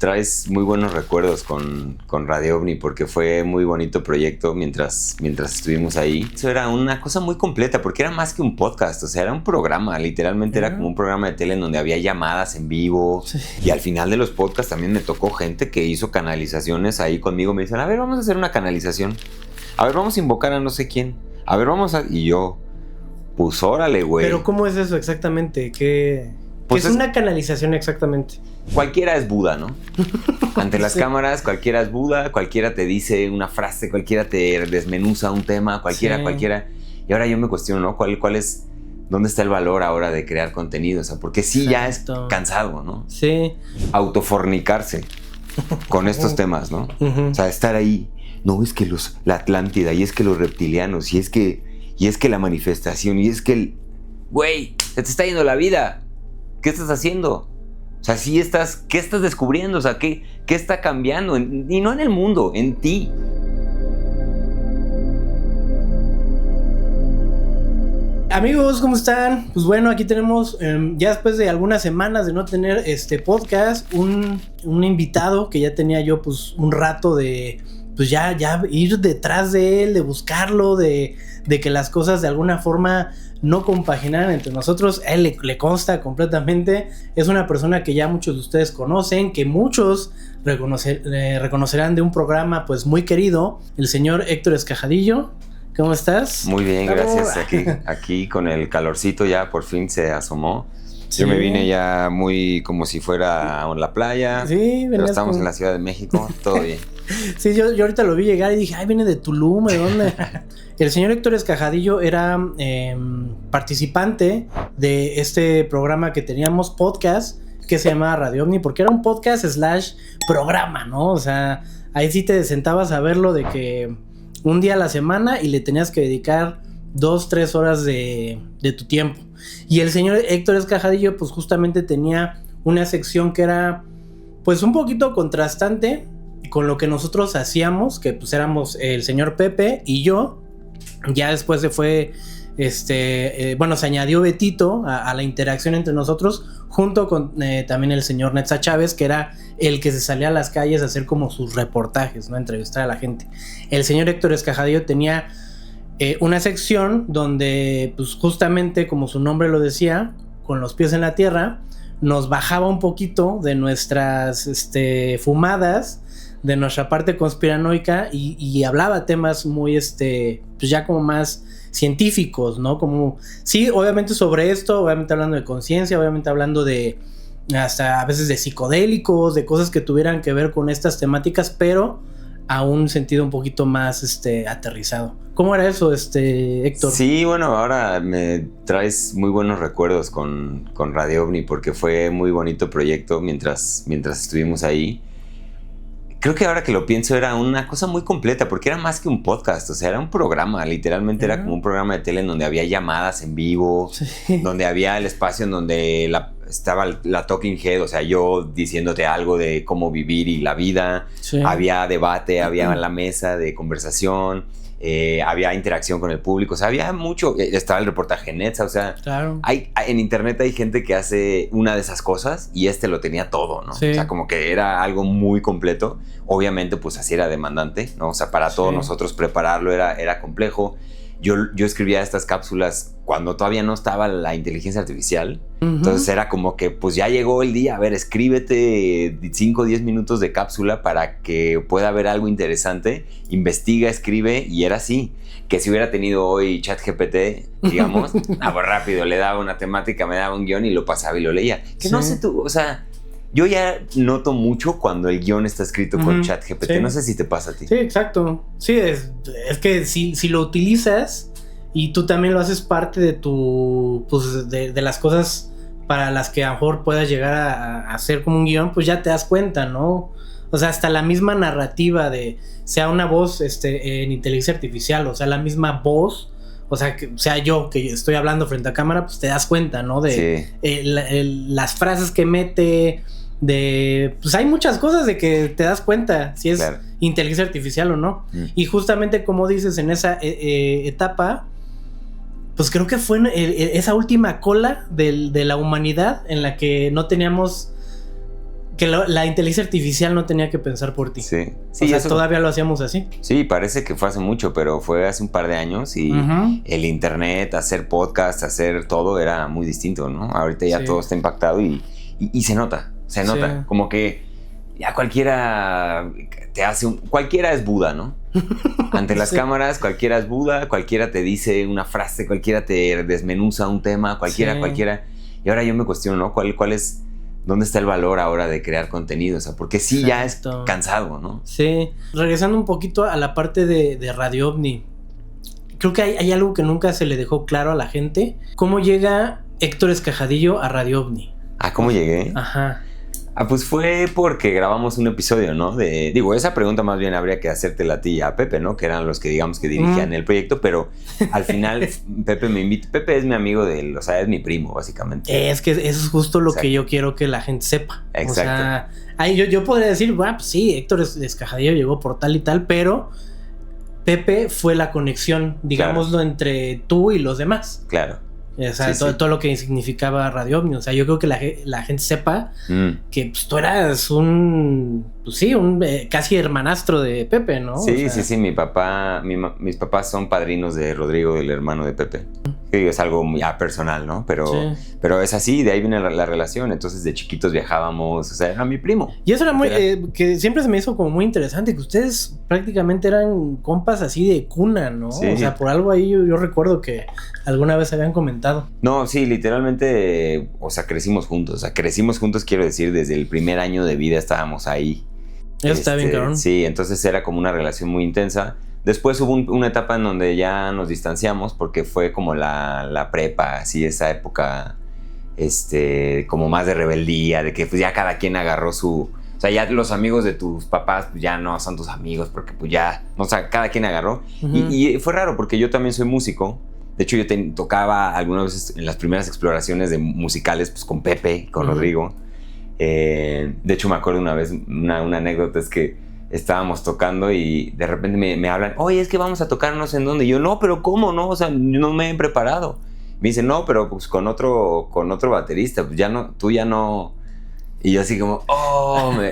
traes muy buenos recuerdos con Radio OVNI, porque fue muy bonito proyecto mientras estuvimos ahí. Eso era una cosa muy completa, porque era más que un podcast, o sea, era un programa, literalmente era como un programa de tele en donde había llamadas en vivo. Sí. Y al final de los podcasts también me tocó gente que hizo canalizaciones ahí conmigo. Me dicen, a ver, vamos a hacer una canalización. A ver, vamos a invocar a no sé quién. A ver, vamos a... Y yo, pues órale, güey. Pero ¿cómo es eso exactamente? ¿Qué es una canalización exactamente? Cualquiera es Buda, ¿no? Ante las cámaras, cualquiera es Buda, cualquiera te dice una frase, cualquiera te desmenuza un tema, cualquiera. Y ahora yo me cuestiono, ¿no? ¿Cuál es, dónde está el valor ahora de crear contenido? O sea, porque sí, ya es cansado, ¿no? Sí. Autofornicarse con estos temas, ¿no? O sea, estar ahí. No, es que la Atlántida, y es que los reptilianos, y es que la manifestación, y es que güey, se te está yendo la vida. ¿Qué estás haciendo? O sea, ¿qué estás descubriendo? O sea, ¿qué está cambiando? Y no en el mundo, en ti. Amigos, ¿cómo están? Pues bueno, aquí tenemos, ya después de algunas semanas de no tener este podcast, un invitado que ya tenía yo pues un rato de pues ya ir detrás de él, de buscarlo, de que las cosas de alguna forma no compaginaran entre nosotros. A él le consta completamente. Es una persona que ya muchos de ustedes conocen, que muchos reconocerán de un programa pues muy querido, el señor Héctor Escajadillo. ¿Cómo estás? Muy bien, gracias. Aquí con el calorcito ya por fin se asomó. Sí. Yo me vine ya muy como si fuera a la playa. Sí, pero estamos en la Ciudad de México, todo bien. Sí, yo ahorita lo vi llegar y dije, ay, viene de Tulum, ¿de dónde? El señor Héctor Escajadillo era participante de este programa que teníamos, podcast, que se llamaba Radio OVNI, porque era un podcast / programa, ¿no? O sea, ahí sí te sentabas a verlo de que un día a la semana y le tenías que dedicar 2-3 horas de tu tiempo. Y el señor Héctor Escajadillo pues justamente tenía una sección que era pues un poquito contrastante con lo que nosotros hacíamos, que pues éramos el señor Pepe y yo. Ya después se fue se añadió Betito a la interacción entre nosotros, junto con también el señor Netza Chávez, que era el que se salía a las calles a hacer como sus reportajes, ¿no? Entrevistar a la gente. El señor Héctor Escajadillo tenía una sección donde pues justamente como su nombre lo decía, con los pies en la tierra, nos bajaba un poquito de nuestras fumadas, de nuestra parte conspiranoica, y hablaba temas muy pues ya como más científicos, ¿no? Como, sí, obviamente sobre esto, obviamente hablando de conciencia, obviamente hablando de hasta a veces de psicodélicos, de cosas que tuvieran que ver con estas temáticas, pero a un sentido un poquito más aterrizado. ¿Cómo era eso, Héctor? Sí, bueno, ahora me traes muy buenos recuerdos con Radio OVNI, porque fue muy bonito proyecto mientras estuvimos ahí. Creo que ahora que lo pienso era una cosa muy completa, porque era más que un podcast, o sea, era un programa, literalmente era como un programa de tele en donde había llamadas en vivo, sí. Donde había el espacio en donde estaba la talking head, o sea, yo diciéndote algo de cómo vivir y la vida, sí. Había debate, había la mesa de conversación, había interacción con el público, o sea, había mucho, estaba el reportaje Netza, o sea, claro. En internet hay gente que hace una de esas cosas y lo tenía todo, ¿no? Sí. O sea, como que era algo muy completo. Obviamente, pues así era demandante, ¿no? O sea, para todos nosotros prepararlo era complejo. Yo escribía estas cápsulas cuando todavía no estaba la inteligencia artificial. Uh-huh. Entonces era como que pues ya llegó el día, a ver, escríbete 5 o 10 minutos de cápsula para que pueda haber algo interesante, investiga, escribe, y era así. Que si hubiera tenido hoy ChatGPT, digamos, pues rápido, le daba una temática, me daba un guión y lo pasaba y lo leía. Que no sé tú, o sea, yo ya noto mucho cuando el guión está escrito con ChatGPT. Sí. No sé si te pasa a ti. Sí, exacto. Sí, es que si lo utilizas y tú también lo haces parte de tu, pues de las cosas para las que a lo mejor puedas llegar a hacer como un guión, pues ya te das cuenta, ¿no? O sea, hasta la misma narrativa de, sea una voz en inteligencia artificial, o sea, la misma voz, o sea, que sea yo que estoy hablando frente a cámara, pues te das cuenta, ¿no? De las frases que mete, pues hay muchas cosas de que te das cuenta si es inteligencia artificial o no. Y justamente como dices, en esa etapa, pues creo que fue esa última cola de la humanidad en la que no teníamos Que la inteligencia artificial no tenía que pensar por ti. Sí. Sí, o sea, todavía lo hacíamos así. Sí, parece que fue hace mucho, pero fue hace un par de años y el internet, hacer podcast, hacer todo era muy distinto, ¿no? Ahorita ya todo está impactado y se nota. Se nota. Como que ya cualquiera te hace cualquiera es Buda, ¿no? Ante las cámaras, cualquiera es Buda, cualquiera te dice una frase, cualquiera te desmenuza un tema, cualquiera. Y ahora yo me cuestiono, ¿no? ¿Cuál es? ¿Dónde está el valor ahora de crear contenido? O sea, porque sí, ya es cansado, ¿no? Sí. Regresando un poquito a la parte de Radio OVNI. Creo que hay algo que nunca se le dejó claro a la gente. ¿Cómo llega Héctor Escajadillo a Radio OVNI? ¿Cómo llegué? Ajá. Pues fue porque grabamos un episodio, ¿no? Esa pregunta más bien habría que hacértela a ti y a Pepe, ¿no? Que eran los que, digamos, que dirigían el proyecto, pero al final Pepe me invita. Pepe es mi amigo o sea, es mi primo, básicamente. Es que eso es justo lo que yo quiero que la gente sepa. Exacto. O sea, ahí yo podría decir, pues sí, Héctor Escajadillo llegó por tal y tal, pero Pepe fue la conexión, digámoslo, entre tú y los demás. Claro. O sea, todo lo que significaba Radio OVNI. O sea, yo creo que la gente sepa que pues, tú eras un casi hermanastro de Pepe, ¿no? Sí, o sea, sí. Mis papás son padrinos de Rodrigo, el hermano de Pepe. Es algo muy personal, ¿no? Pero es así, de ahí viene la relación. Entonces, de chiquitos viajábamos, o sea, era mi primo. Y eso era muy, que siempre se me hizo como muy interesante, que ustedes prácticamente eran compas así de cuna, ¿no? Sí. O sea, por algo ahí yo recuerdo que alguna vez habían comentado. No, sí, literalmente, o sea, crecimos juntos. O sea, quiero decir, desde el primer año de vida estábamos ahí. Eso está bien, cabrón. Sí, entonces era como una relación muy intensa. Después hubo una etapa en donde ya nos distanciamos porque fue como la prepa, así, esa época, como más de rebeldía, de que pues ya cada quien agarró su... O sea, ya los amigos de tus papás pues ya no son tus amigos porque pues ya... O sea, cada quien agarró. Y fue raro porque yo también soy músico. De hecho, yo tocaba algunas veces en las primeras exploraciones de musicales pues con Pepe, con Rodrigo. De hecho, me acuerdo una vez, una anécdota es que estábamos tocando y de repente me hablan, oye, es que vamos a tocar no sé en dónde. Y yo, no, pero ¿cómo no? O sea, no me he preparado. Me dicen, no, pero pues con otro baterista, pues ya no, tú ya no. Y yo así como,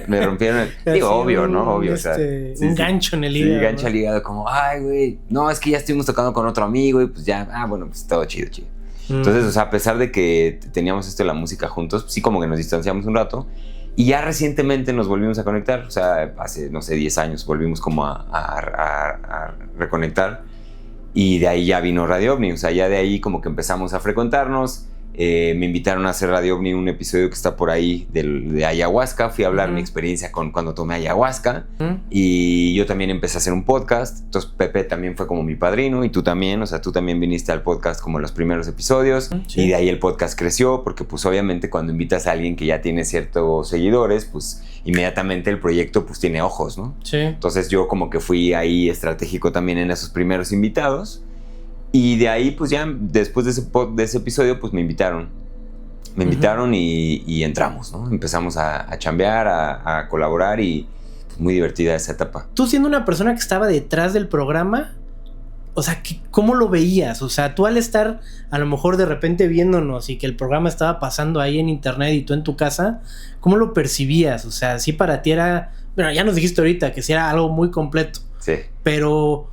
me rompieron el... Digo, obvio, ¿no? Obvio, o sea. Un gancho en el hígado. Sí, gancho al hígado, como, ay, güey, no, es que ya estuvimos tocando con otro amigo y pues ya, bueno, pues todo chido. Entonces, o sea, a pesar de que teníamos esto de la música juntos, sí como que nos distanciamos un rato y ya recientemente nos volvimos a conectar, o sea, hace, no sé, 10 años volvimos como a reconectar y de ahí ya vino Radio OVNI, o sea, ya de ahí como que empezamos a frecuentarnos. Me invitaron a hacer Radio OVNI, un episodio que está por ahí de ayahuasca. Fui a hablar mi experiencia cuando tomé ayahuasca. Y yo también empecé a hacer un podcast. Entonces Pepe también fue como mi padrino y tú también. O sea, tú también viniste al podcast como en los primeros episodios. Y de ahí el podcast creció porque pues obviamente cuando invitas a alguien que ya tiene ciertos seguidores, pues inmediatamente el proyecto pues tiene ojos, ¿no? Sí. Entonces yo como que fui ahí estratégico también en esos primeros invitados. Y de ahí, pues ya después de ese episodio, pues me invitaron. Me invitaron y entramos, ¿no? Empezamos a chambear, a colaborar y pues, muy divertida esa etapa. Tú siendo una persona que estaba detrás del programa, o sea, ¿cómo lo veías? O sea, tú al estar a lo mejor de repente viéndonos y que el programa estaba pasando ahí en internet y tú en tu casa, ¿cómo lo percibías? O sea, sí para ti era... Bueno, ya nos dijiste ahorita que sí era algo muy completo. Sí. Pero...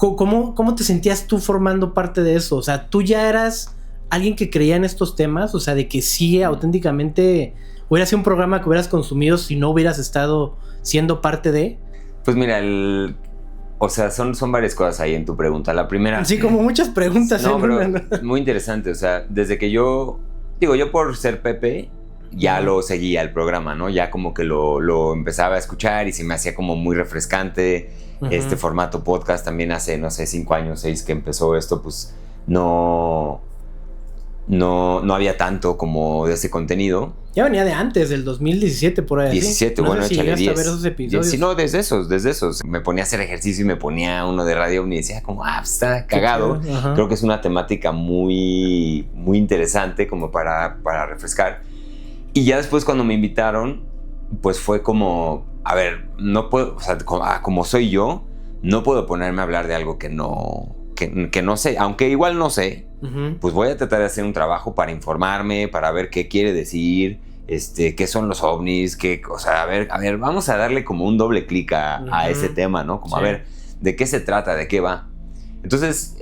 ¿Cómo te sentías tú formando parte de eso? O sea, ¿tú ya eras alguien que creía en estos temas? O sea, de que sí, auténticamente hubiera sido un programa que hubieras consumido si no hubieras estado siendo parte de... Pues mira, o sea, son varias cosas ahí en tu pregunta. La primera... Sí, como muchas preguntas. No, pero muy interesante. O sea, desde que yo por ser Pepe, ya lo seguía el programa, ¿no? Ya como que lo empezaba a escuchar y se me hacía como muy refrescante. Este formato podcast también hace, no sé, 5 años, 6 que empezó esto, pues no había tanto como de ese contenido. Ya venía de antes, del 2017 por ahí. 17, bueno, sé si échale 10. A ver esos episodios. Sí, no, desde esos. Me ponía a hacer ejercicio y me ponía uno de Radio OVNI y decía como, pues está cagado. Creo que es una temática muy, muy interesante como para refrescar. Y ya después cuando me invitaron, pues fue como, a ver, no puedo, o sea, como soy yo, no puedo ponerme a hablar de algo que no sé, aunque igual no sé, pues voy a tratar de hacer un trabajo para informarme, para ver qué quiere decir, qué son los ovnis, o sea, a ver, vamos a darle como un doble clic a ese tema, ¿no? Como, a ver, ¿de qué se trata? ¿De qué va? Entonces,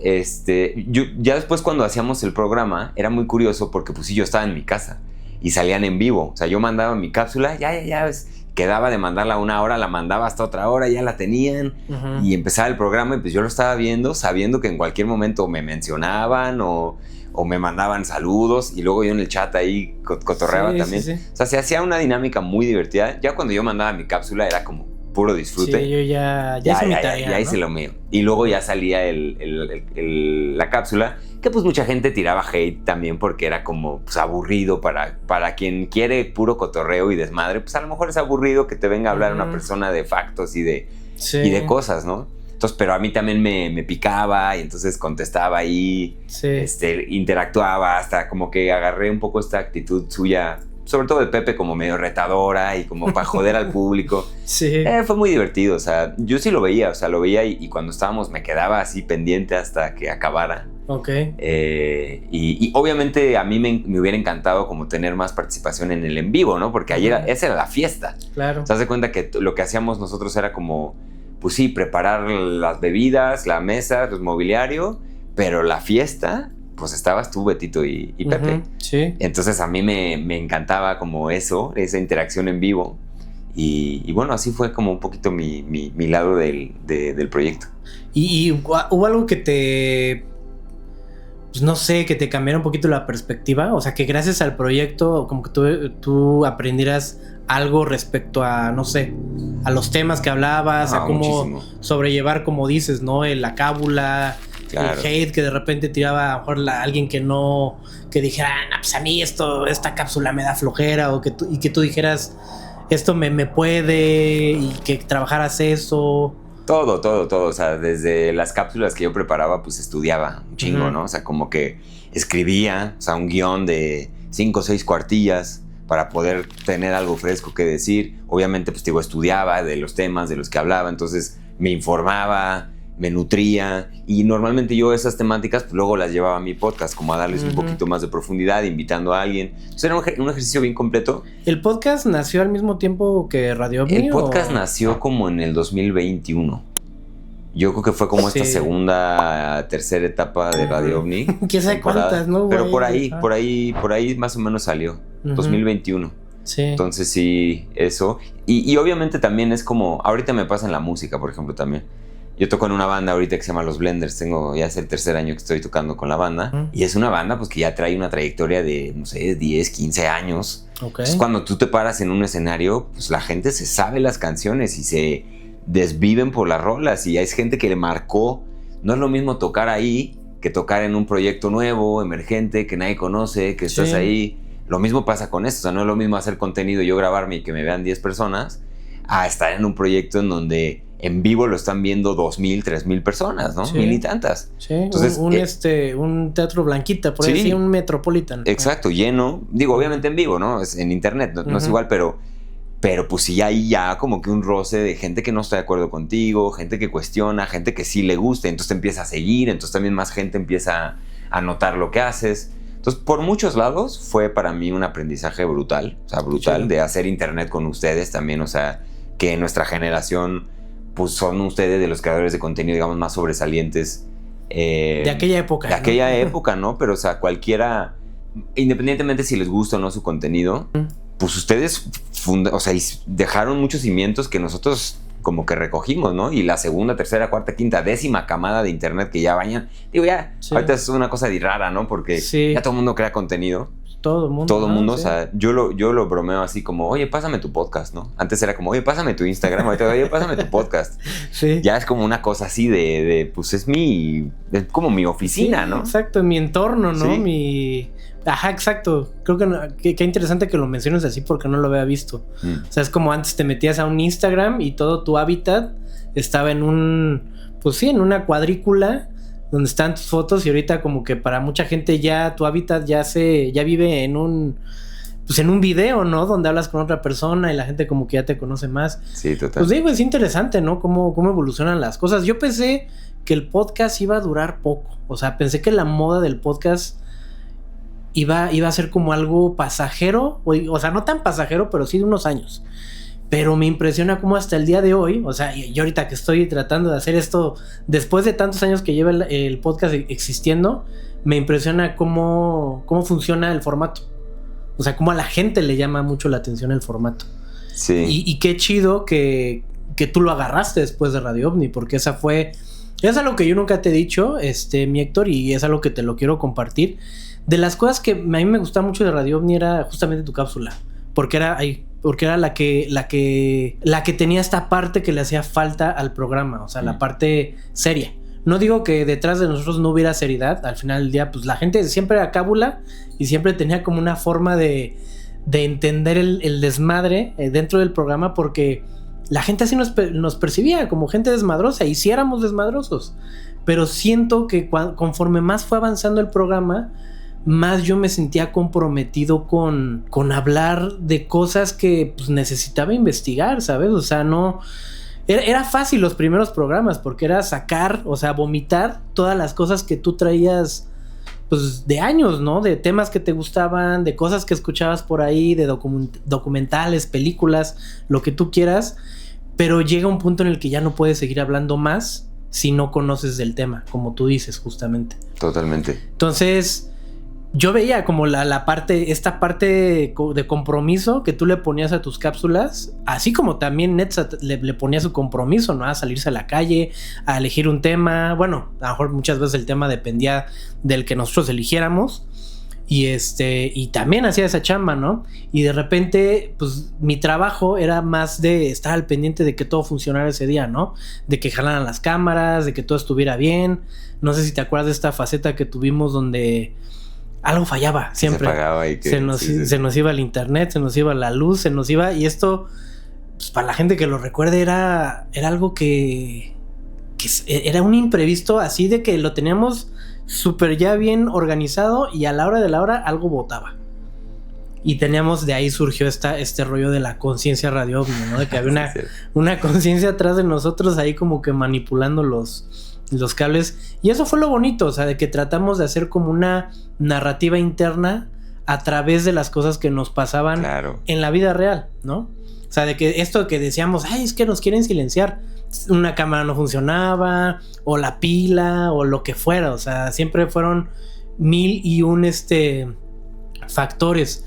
yo ya después cuando hacíamos el programa, era muy curioso porque pues sí, yo estaba en mi casa y salían en vivo. O sea, yo mandaba mi cápsula, ya, quedaba de mandarla 1 hora, la mandaba hasta otra hora, ya la tenían y empezaba el programa y pues yo lo estaba viendo, sabiendo que en cualquier momento me mencionaban o me mandaban saludos y luego yo en el chat ahí cotorreaba también. Sí. O sea, se hacía una dinámica muy divertida. Ya cuando yo mandaba mi cápsula era como puro disfrute. Sí, yo ya hice mi tarea, ya hice lo mío. Y luego ya salía la cápsula, que pues mucha gente tiraba hate también porque era como pues, aburrido para quien quiere puro cotorreo y desmadre, pues a lo mejor es aburrido que te venga a hablar una persona de factos y de cosas, ¿no? Entonces, pero a mí también me picaba y entonces contestaba ahí, interactuaba, hasta como que agarré un poco esta actitud suya, sobre todo de Pepe, como medio retadora y como para joder al público. Sí. Fue muy divertido, o sea, yo sí lo veía, y cuando estábamos me quedaba así pendiente hasta que acabara. Ok. Y obviamente a mí me hubiera encantado como tener más participación en el en vivo, ¿no? Porque ayer esa era la fiesta. Claro. ¿Te das de cuenta que lo que hacíamos nosotros era como, pues sí, preparar las bebidas, la mesa, el mobiliario, pero la fiesta, pues estabas tú, Betito y Pepe. Sí. Entonces a mí me encantaba como esa interacción en vivo. Y bueno, así fue como un poquito mi lado del proyecto. ¿Y hubo algo que te... pues no sé, que te cambiara un poquito la perspectiva? O sea, que gracias al proyecto como que tú aprendieras algo respecto a, no sé, a los temas que hablabas, a cómo muchísimo sobrellevar, como dices, ¿no? La cábula, claro, el hate que de repente tiraba a lo mejor alguien que no, que dijera, pues a mí esta cápsula me da flojera, o que tú dijeras, esto me puede, y que trabajaras eso. Todo, o sea, desde las cápsulas que yo preparaba, pues estudiaba un chingo, ¿no? O sea, como que escribía, o sea, un guión de 5 o 6 cuartillas para poder tener algo fresco que decir. Obviamente, pues digo, estudiaba de los temas de los que hablaba, entonces me informaba, me nutría, y normalmente yo esas temáticas pues luego las llevaba a mi podcast, como a darles un poquito más de profundidad, invitando a alguien. Entonces era un ejercicio bien completo. ¿El podcast nació al mismo tiempo que Radio OVNI? El podcast nació como en el 2021. Yo creo que fue como esta segunda, tercera etapa de Radio OVNI. ¿Quién sabe cuántas, no? Pero por ahí más o menos salió, 2021. Sí. Entonces sí, eso. Y obviamente también es como, ahorita me pasa en la música, por ejemplo, también. Yo toco en una banda ahorita que se llama Los Blenders. Ya es el 3er año que estoy tocando con la banda. Y es una banda pues que ya trae una trayectoria de, no sé, 10, 15 años. Okay. Entonces cuando tú te paras en un escenario, pues la gente se sabe las canciones y se desviven por las rolas. Y hay gente que le marcó. No es lo mismo tocar ahí que tocar en un proyecto nuevo, emergente, que nadie conoce, que estás ahí. Lo mismo pasa con esto. O sea, no es lo mismo hacer contenido, yo grabarme y que me vean 10 personas, a estar en un proyecto en donde en vivo lo están viendo 2,000, 3,000 personas, ¿no? Sí. 1,000 y tantas. Sí, entonces, un teatro Blanquita, por ahí, un Metropolitan. Exacto, lleno. Digo, obviamente en vivo, ¿no? Es en internet, no es igual, pero pues sí hay ya como que un roce de gente que no está de acuerdo contigo, gente que cuestiona, gente que sí le gusta, entonces te empieza a seguir, entonces también más gente empieza a notar lo que haces. Entonces, por muchos lados fue para mí un aprendizaje brutal, o sea, brutal, de hacer internet con ustedes también, o sea, que en nuestra generación pues son ustedes de los creadores de contenido, digamos, más sobresalientes. De aquella época. De aquella época, ¿no? Pero, o sea, cualquiera, independientemente si les gusta o no su contenido, pues ustedes dejaron muchos cimientos que nosotros como que recogimos, ¿no? Y la segunda, tercera, cuarta, quinta, 10ª camada de internet que ya bañan. Digo, ya, ahorita es una cosa rara, ¿no? Porque ya todo el mundo crea contenido. Todo el mundo, o sea, yo lo bromeo así como, oye, pásame tu podcast, ¿no? Antes era como, oye, pásame tu Instagram, ahorita, oye, pásame tu podcast. Sí. Ya es como una cosa así pues es como mi oficina, ¿no? Exacto, mi entorno, ¿no? Sí. Ajá, exacto. Creo que qué interesante que lo menciones así porque no lo había visto. O sea, es como antes te metías a un Instagram y todo tu hábitat estaba en en una cuadrícula donde están tus fotos, y ahorita como que para mucha gente ya tu hábitat ya vive en un video, ¿no? Donde hablas con otra persona y la gente como que ya te conoce más. Sí, total. Pues digo, es interesante, ¿no? Cómo evolucionan las cosas. Yo pensé que el podcast iba a durar poco. O sea, pensé que la moda del podcast iba a ser como algo pasajero, o sea, no tan pasajero, pero sí de unos años. Pero me impresiona cómo hasta el día de hoy, o sea, yo ahorita que estoy tratando de hacer esto, después de tantos años que lleva el podcast existiendo, me impresiona cómo funciona el formato. O sea, cómo a la gente le llama mucho la atención el formato. Sí. Y qué chido que tú lo agarraste después de Radio OVNI, porque es algo que yo nunca te he dicho, mi Héctor, y es algo que te lo quiero compartir. De las cosas que a mí me gustaba mucho de Radio OVNI era justamente tu cápsula, porque era la que tenía esta parte que le hacía falta al programa, o sea, la parte seria. No digo que detrás de nosotros no hubiera seriedad, al final del día, pues la gente siempre era cábula y siempre tenía como una forma de entender el desmadre dentro del programa, porque la gente así nos percibía como gente desmadrosa, y sí éramos desmadrosos, pero siento que conforme más fue avanzando el programa, más yo me sentía comprometido con hablar de cosas que pues necesitaba investigar, ¿sabes? O sea, no... Era fácil los primeros programas, porque era sacar, o sea, vomitar todas las cosas que tú traías, pues, de años, ¿no? De temas que te gustaban, de cosas que escuchabas por ahí, de documentales, películas, lo que tú quieras, pero llega un punto en el que ya no puedes seguir hablando más si no conoces del tema, como tú dices, justamente. Totalmente. Entonces, yo veía como esta parte de compromiso que tú le ponías a tus cápsulas, así como también Netza le ponía su compromiso, ¿no? A salirse a la calle, a elegir un tema. Bueno, a lo mejor muchas veces el tema dependía del que nosotros eligiéramos. Y también hacía esa chamba, ¿no? Y de repente, pues mi trabajo era más de estar al pendiente de que todo funcionara ese día, ¿no? De que jalaran las cámaras, de que todo estuviera bien. No sé si te acuerdas de esta faceta que tuvimos donde algo fallaba siempre. Se apagaba y que se nos iba el internet, se nos iba la luz, se nos iba. Y esto, pues, para la gente que lo recuerde, era algo que era un imprevisto, así de que lo teníamos súper ya bien organizado, y a la hora de la hora algo botaba. Y teníamos, de ahí surgió este rollo de la conciencia Radio OVNI, ¿no? De que había una conciencia atrás de nosotros ahí como que manipulando los cables. Y eso fue lo bonito, o sea, de que tratamos de hacer como una narrativa interna a través de las cosas que nos pasaban en la vida real, ¿no? O sea, de que esto que decíamos, ay, es que nos quieren silenciar, una cámara no funcionaba, o la pila, o lo que fuera. O sea, siempre fueron 1001 factores.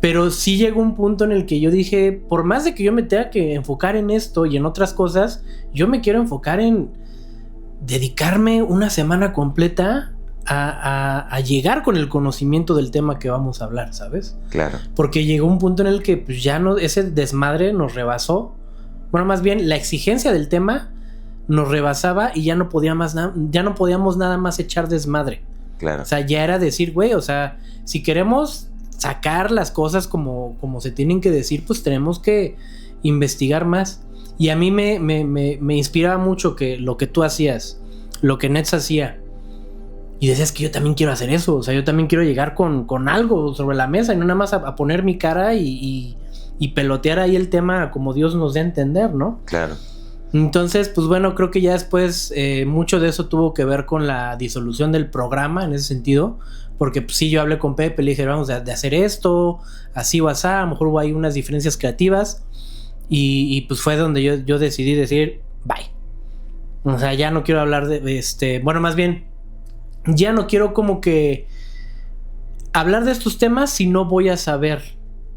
Pero sí llegó un punto en el que yo dije, por más de que yo me tenga que enfocar en esto y en otras cosas, yo me quiero enfocar en dedicarme una semana completa a llegar con el conocimiento del tema que vamos a hablar, ¿sabes? Claro. Porque llegó un punto en el que pues, ya no, ese desmadre nos rebasó. Bueno, más bien la exigencia del tema nos rebasaba, y ya no podíamos nada más echar desmadre. Claro. O sea, ya era decir, güey, o sea, si queremos sacar las cosas como se tienen que decir, pues tenemos que investigar más. Y a mí me inspiraba mucho que lo que tú hacías, lo que Nets hacía, y decías que yo también quiero hacer eso. O sea, yo también quiero llegar con algo sobre la mesa, y no nada más a poner mi cara y pelotear ahí el tema como Dios nos dé a entender, ¿no? Claro. Entonces, pues bueno, creo que ya después mucho de eso tuvo que ver con la disolución del programa, en ese sentido, porque pues, sí, yo hablé con Pepe, le dije, vamos de hacer esto, así o así, a lo mejor hubo ahí unas diferencias creativas, y pues fue donde yo decidí decir, bye. O sea, ya no quiero hablar de bueno, más bien, ya no quiero como que hablar de estos temas si no voy a saber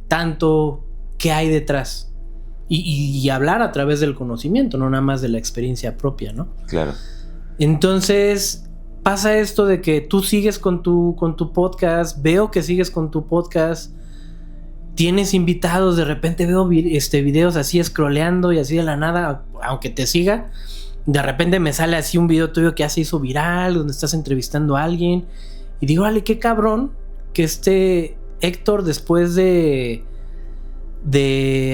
tanto qué hay detrás. Y hablar a través del conocimiento, no nada más de la experiencia propia, ¿no? Claro. Entonces pasa esto de que tú sigues con tu podcast, veo que sigues con tu podcast, tienes invitados, de repente veo videos así scrolleando y así de la nada, aunque te siga, de repente me sale así un video tuyo que ya se hizo viral, donde estás entrevistando a alguien, y digo, vale, qué cabrón que Héctor, después de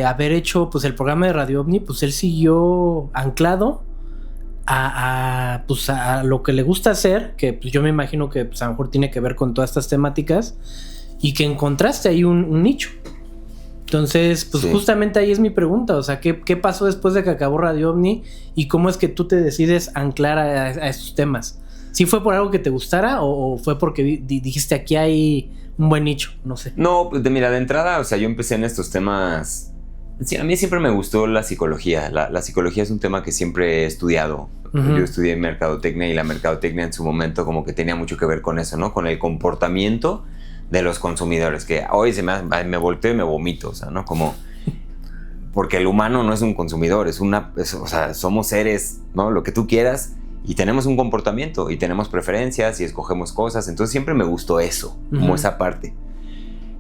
haber hecho pues el programa de Radio OVNI, pues él siguió anclado a lo que le gusta hacer, que pues yo me imagino que pues a lo mejor tiene que ver con todas estas temáticas, y que encontraste ahí un nicho. Entonces, pues sí, justamente ahí es mi pregunta, o sea, ¿qué pasó después de que acabó Radio OVNI y cómo es que tú te decides anclar a estos temas? ¿Sí fue por algo que te gustara o fue porque dijiste aquí hay un buen nicho, no sé. No, pues mira, de entrada, o sea, yo empecé en estos temas. Sí, a mí siempre me gustó la psicología. La psicología es un tema que siempre he estudiado. Yo estudié mercadotecnia y la mercadotecnia en su momento como que tenía mucho que ver con eso, ¿no? Con el comportamiento de los consumidores, que hoy me volteo y me vomito, o sea, ¿no? Como... Porque el humano no es un consumidor, o sea, somos seres, ¿no? Lo que tú quieras, y tenemos un comportamiento, y tenemos preferencias, y escogemos cosas. Entonces siempre me gustó eso, como esa parte.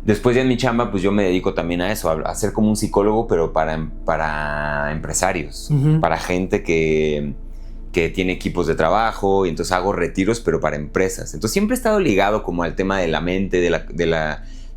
Después ya en mi chamba, pues yo me dedico también a eso, a ser como un psicólogo, pero para empresarios, para gente que tiene equipos de trabajo, y entonces hago retiros, pero para empresas. Entonces siempre he estado ligado como al tema de la mente,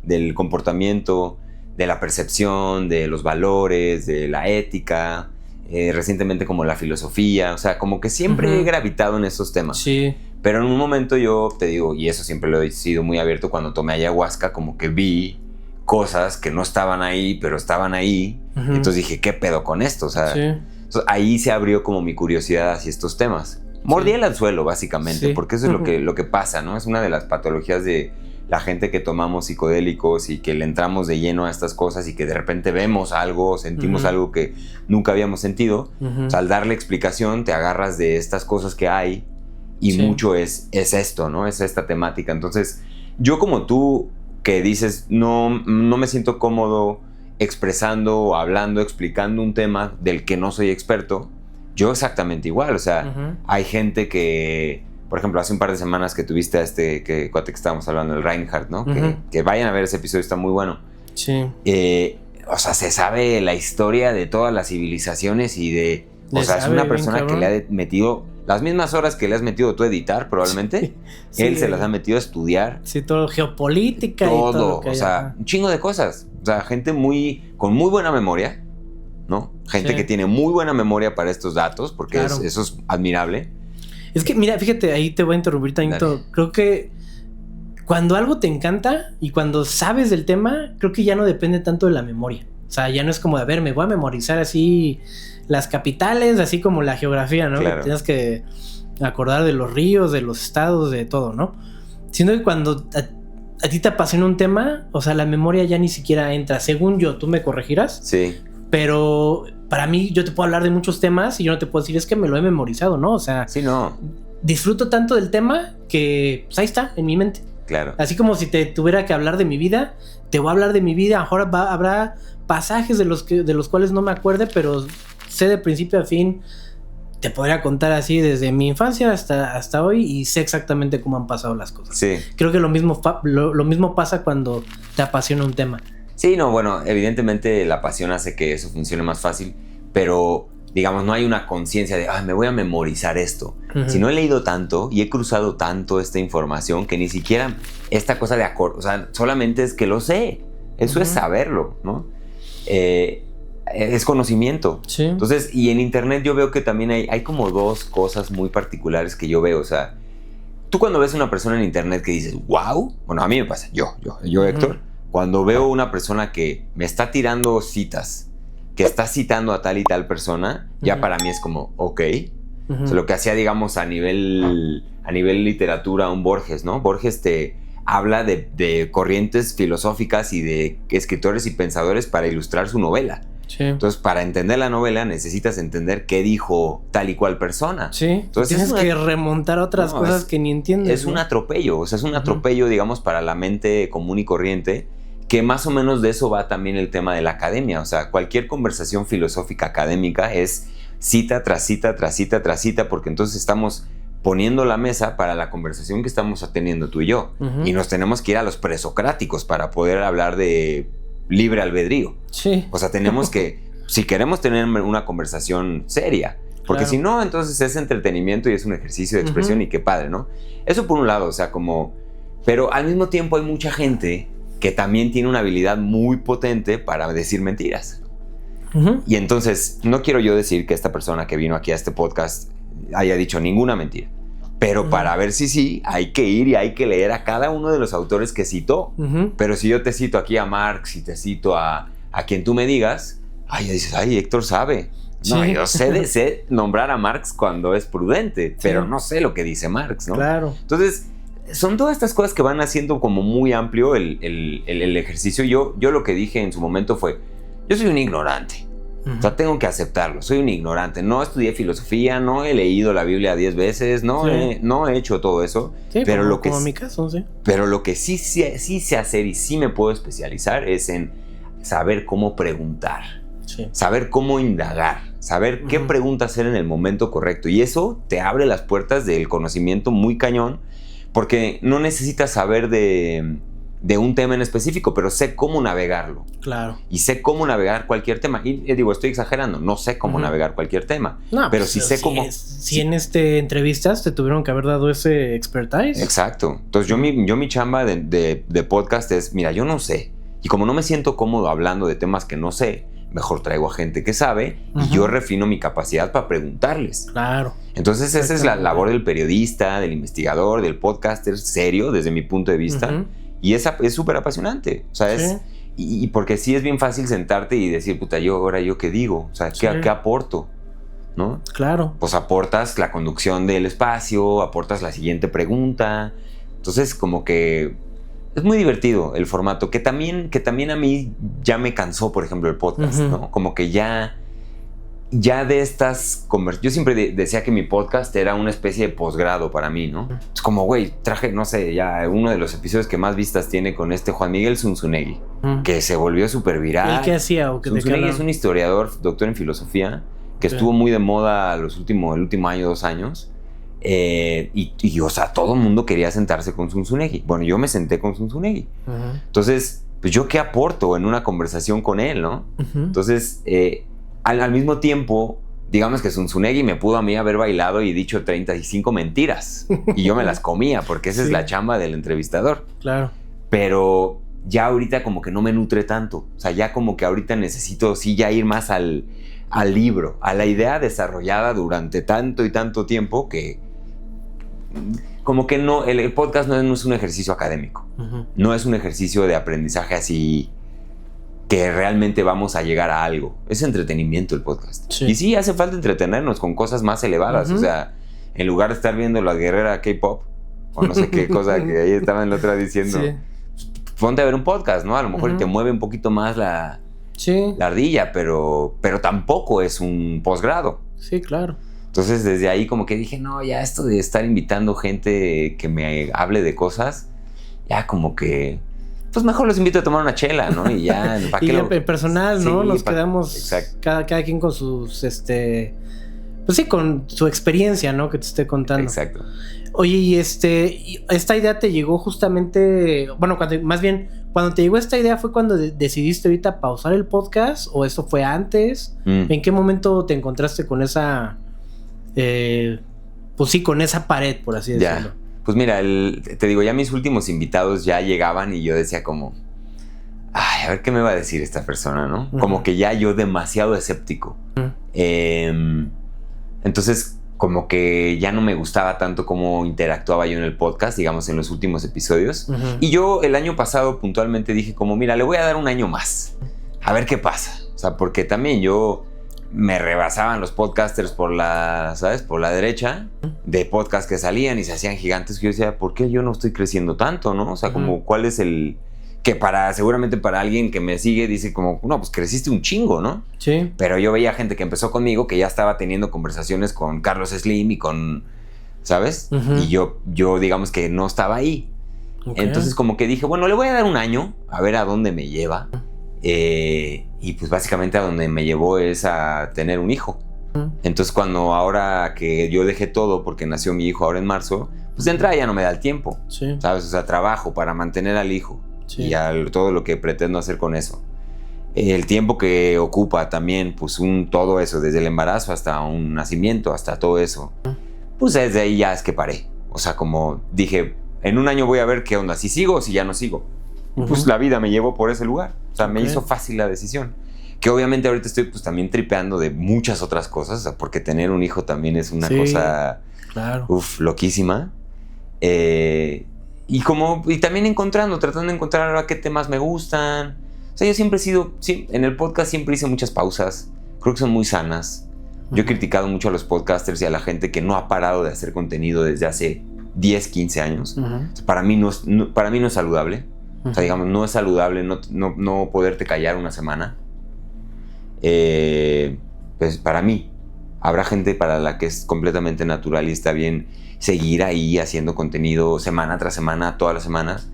del comportamiento, de la percepción, de los valores, de la ética, recientemente como la filosofía, o sea, como que siempre he gravitado en esos temas. Sí. Pero en un momento yo te digo, y eso siempre lo he sido muy abierto, cuando tomé ayahuasca, como que vi cosas que no estaban ahí, pero estaban ahí. Entonces dije, ¿qué pedo con esto? O sea, entonces ahí se abrió como mi curiosidad hacia estos temas. Mordí el anzuelo, básicamente, porque eso es lo que pasa, ¿no? Es una de las patologías de la gente que tomamos psicodélicos y que le entramos de lleno a estas cosas y que de repente vemos algo, sentimos algo que nunca habíamos sentido. O sea, al darle explicación te agarras de estas cosas que hay y mucho es esto, ¿no? Es esta temática. Entonces, yo como tú que dices, no me siento cómodo expresando o hablando, explicando un tema del que no soy experto, yo exactamente igual. O sea, hay gente que, por ejemplo, hace un par de semanas que tuviste a cuate que estábamos hablando, el Reinhardt, ¿no? Que vayan a ver ese episodio, está muy bueno. Sí. O sea, se sabe la historia de todas las civilizaciones y de... O sea, es una persona que le ha metido las mismas horas que le has metido tú a editar, probablemente. Sí, él se las ha metido a estudiar. Sí, todo geopolítica y todo. O sea, un chingo de cosas. O sea, gente con muy buena memoria, ¿no? Gente que tiene muy buena memoria para estos datos, porque eso es admirable. Es que, mira, fíjate, ahí te voy a interrumpir tantito. Creo que cuando algo te encanta y cuando sabes del tema, creo que ya no depende tanto de la memoria. O sea, ya no es como de, a ver, me voy a memorizar así las capitales, así como la geografía, ¿no? Claro. Que tienes que acordar de los ríos, de los estados, de todo, ¿no? Siendo que cuando a ti te apasiona un tema, o sea, la memoria ya ni siquiera entra. Según yo, tú me corregirás. Sí. Pero para mí, yo te puedo hablar de muchos temas y yo no te puedo decir, es que me lo he memorizado, ¿no? O sea, sí, no. Disfruto tanto del tema que, pues ahí está, en mi mente. Claro. Así como si te tuviera que hablar de mi vida, te voy a hablar de mi vida. Ahora habrá pasajes de los cuales no me acuerde, pero sé de principio a fin, te podría contar así desde mi infancia hasta hoy y sé exactamente cómo han pasado las cosas. Sí. Creo que lo mismo pasa cuando te apasiona un tema. Sí, no, bueno, evidentemente la pasión hace que eso funcione más fácil, pero digamos, no hay una conciencia de, me voy a memorizar esto. Si no he leído tanto y he cruzado tanto esta información que ni siquiera esta cosa de o sea, solamente es que lo sé. Eso es saberlo, ¿no? Es conocimiento. Sí. Entonces, y en internet yo veo que también hay como dos cosas muy particulares que yo veo. O sea, tú cuando ves a una persona en internet que dices, wow, bueno, a mí me pasa, yo Héctor, cuando veo una persona que me está tirando citas, que está citando a tal y tal persona, ya para mí es como, ok. O sea, lo que hacía, digamos, a nivel literatura un Borges, ¿no? Borges te habla de corrientes filosóficas y de escritores y pensadores para ilustrar su novela. Sí. Entonces, para entender la novela necesitas entender qué dijo tal y cual persona. Sí. Entonces, tienes que remontar a otras cosas que ni entiendes. Es un atropello, o sea, es un atropello, digamos, para la mente común y corriente, que más o menos de eso va también el tema de la academia. O sea, cualquier conversación filosófica académica es cita tras cita, tras cita, tras cita, porque entonces estamos poniendo la mesa para la conversación que estamos teniendo tú y yo. Y nos tenemos que ir a los presocráticos para poder hablar de libre albedrío. Sí. O sea, tenemos que, si queremos tener una conversación seria, porque si no, entonces es entretenimiento y es un ejercicio de expresión y qué padre, ¿no? Eso por un lado, o sea, como... Pero al mismo tiempo hay mucha gente que también tiene una habilidad muy potente para decir mentiras. Y entonces, no quiero yo decir que esta persona que vino aquí a este podcast haya dicho ninguna mentira. Pero para ver si sí, hay que ir y hay que leer a cada uno de los autores que citó. Pero si yo te cito aquí a Marx y te cito a quien tú me digas, dices, Héctor sabe. No, yo sé nombrar a Marx cuando es prudente, pero no sé lo que dice Marx, ¿no? Claro. Entonces, son todas estas cosas que van haciendo como muy amplio el ejercicio. Yo lo que dije en su momento fue, yo soy un ignorante. O sea, tengo que aceptarlo, soy un ignorante. No estudié filosofía, no he leído la Biblia 10 veces, no he hecho todo eso. Sí, pero como en mi caso, sí. Pero lo que sí sé hacer y sí me puedo especializar es en saber cómo preguntar, saber cómo indagar, saber qué pregunta hacer en el momento correcto. Y eso te abre las puertas del conocimiento muy cañón, porque no necesitas saber de un tema en específico, pero sé cómo navegarlo. Claro. Y sé cómo navegar cualquier tema. Y digo, estoy exagerando, no sé cómo navegar cualquier tema. No, pero pues, sí sé cómo... Si en entrevistas te tuvieron que haber dado ese expertise. Exacto. Entonces yo mi chamba de podcast es, mira, yo no sé. Y como no me siento cómodo hablando de temas que no sé, mejor traigo a gente que sabe y yo refino mi capacidad para preguntarles. Claro. Entonces esa es la labor del periodista, del investigador, del podcaster serio, desde mi punto de vista. Y es súper apasionante. O sea, y porque sí es bien fácil sentarte y decir, puta, ahora yo qué digo. O sea, ¿qué aporto? ¿No? Claro. Pues aportas la conducción del espacio, aportas la siguiente pregunta. Entonces, como que es muy divertido el formato, que también a mí ya me cansó, por ejemplo, el podcast, ¿no? Como que ya de estas conversaciones... Yo siempre decía que mi podcast era una especie de posgrado para mí, ¿no? Es como, güey, traje, no sé, ya uno de los episodios que más vistas tiene con Juan Miguel Zunzunegui, que se volvió súper viral. ¿El qué hacía? ¿O qué Zunzunegui es un historiador, doctor en filosofía, que estuvo muy de moda el último año, 2 años. Y, o sea, todo el mundo quería sentarse con Zunzunegui. Bueno, yo me senté con Zunzunegui. Entonces, pues yo qué aporto en una conversación con él, ¿no? Entonces, al mismo tiempo, digamos que Zunzunegui me pudo a mí haber bailado y dicho 35 mentiras. Y yo me las comía, porque esa es la chamba del entrevistador. Claro. Pero ya ahorita como que no me nutre tanto. O sea, ya como que ahorita necesito ya ir más al libro, a la idea desarrollada durante tanto y tanto tiempo que como que no, el podcast no es un ejercicio académico. No es un ejercicio de aprendizaje así que realmente vamos a llegar a algo. Es entretenimiento el podcast. Y sí, hace falta entretenernos con cosas más elevadas. O sea, en lugar de estar viendo la guerrera K-pop o no sé qué cosa que ahí estaban la otra diciendo, ponte a ver un podcast, ¿no? A lo mejor te mueve un poquito más la ardilla, pero tampoco es un posgrado. Sí, claro. Entonces desde ahí como que dije, no, ya esto de estar invitando gente que me hable de cosas, ya como que, pues mejor los invito a tomar una chela, ¿no? Y ya... ¿para qué en personal, ¿no? Nos quedamos cada quien con sus, pues sí, con su experiencia, ¿no? Que te esté contando. Exacto. Oye, y esta idea te llegó justamente, bueno, cuando te llegó esta idea fue cuando decidiste ahorita pausar el podcast, o eso fue antes. ¿En qué momento te encontraste con esa, pues sí, con esa pared, por así decirlo? Pues mira, te digo, ya mis últimos invitados ya llegaban y yo decía como, ay, a ver qué me va a decir esta persona, ¿no? Como que ya yo demasiado escéptico. Entonces, como que ya no me gustaba tanto cómo interactuaba yo en el podcast, digamos, en los últimos episodios. Y yo el año pasado puntualmente dije como, mira, le voy a dar un año más, a ver qué pasa. O sea, porque también yo me rebasaban los podcasters por la derecha, de podcasts que salían y se hacían gigantes, que yo decía, ¿por qué yo no estoy creciendo tanto, no? O sea, como, ¿cuál es el...? Que seguramente para alguien que me sigue dice como, no, pues creciste un chingo, ¿no? Sí. Pero yo veía gente que empezó conmigo que ya estaba teniendo conversaciones con Carlos Slim y con, ¿sabes? Y yo digamos que no estaba ahí. Entonces como que dije, bueno, le voy a dar un año a ver a dónde me lleva. Y pues básicamente a donde me llevó es a tener un hijo. Entonces ahora que yo dejé todo porque nació mi hijo ahora en marzo, pues de entrada ya no me da el tiempo, ¿sabes? O sea, trabajo para mantener al hijo. Y todo lo que pretendo hacer con eso. El tiempo que ocupa también, pues todo eso, desde el embarazo hasta un nacimiento, hasta todo eso, pues desde ahí ya es que paré. O sea, como dije, en un año voy a ver qué onda, si sigo o si ya no sigo. Pues la vida me llevó por ese lugar. O sea, me hizo fácil la decisión. Que obviamente ahorita estoy pues también tripeando de muchas otras cosas, o sea, porque tener un hijo también es una cosa, loquísima. Y también tratando de encontrar ahora qué temas me gustan. O sea, yo siempre he sido, en el podcast siempre hice muchas pausas. Creo que son muy sanas. Yo he criticado mucho a los podcasters y a la gente que no ha parado de hacer contenido desde hace 10, 15 años. O sea, para mí no es saludable. O sea, digamos, no es saludable no poderte callar una semana. Pues para mí, habrá gente para la que es completamente natural y está bien seguir ahí haciendo contenido semana tras semana, todas las semanas,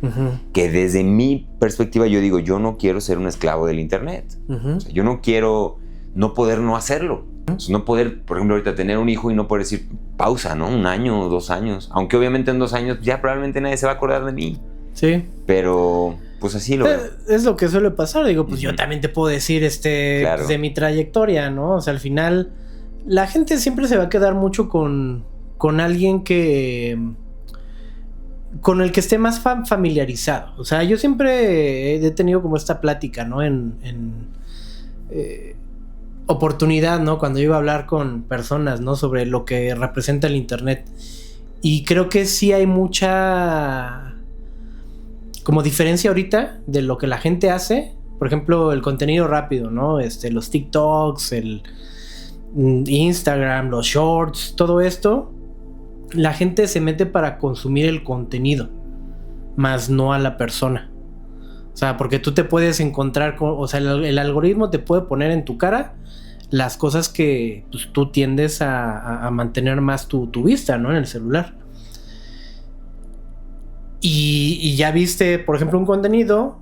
que desde mi perspectiva yo digo, yo no quiero ser un esclavo del internet. O sea, yo no quiero no poder no hacerlo. O sea, no poder, por ejemplo, ahorita tener un hijo y no poder decir pausa, ¿no? 1 año o 2 años. Aunque obviamente en 2 años ya probablemente nadie se va a acordar de mí. Sí. Pero pues así lo veo. Es lo que suele pasar. Digo, pues yo también te puedo decir Claro. pues, de mi trayectoria, ¿no? O sea, al final la gente siempre se va a quedar mucho con alguien con el que esté más familiarizado. O sea, yo siempre he tenido como esta plática, ¿no? En oportunidad, ¿no? Cuando yo iba a hablar con personas, ¿no? Sobre lo que representa el internet. Y creo que sí hay mucha como diferencia ahorita de lo que la gente hace. Por ejemplo, el contenido rápido, ¿no? Los TikToks, el Instagram, los shorts, todo esto. La gente se mete para consumir el contenido, más no a la persona. O sea, porque tú te puedes encontrar con, o sea, el algoritmo te puede poner en tu cara las cosas que pues, tú tiendes a mantener más tu vista, ¿no? En el celular. Y ya viste, por ejemplo, un contenido,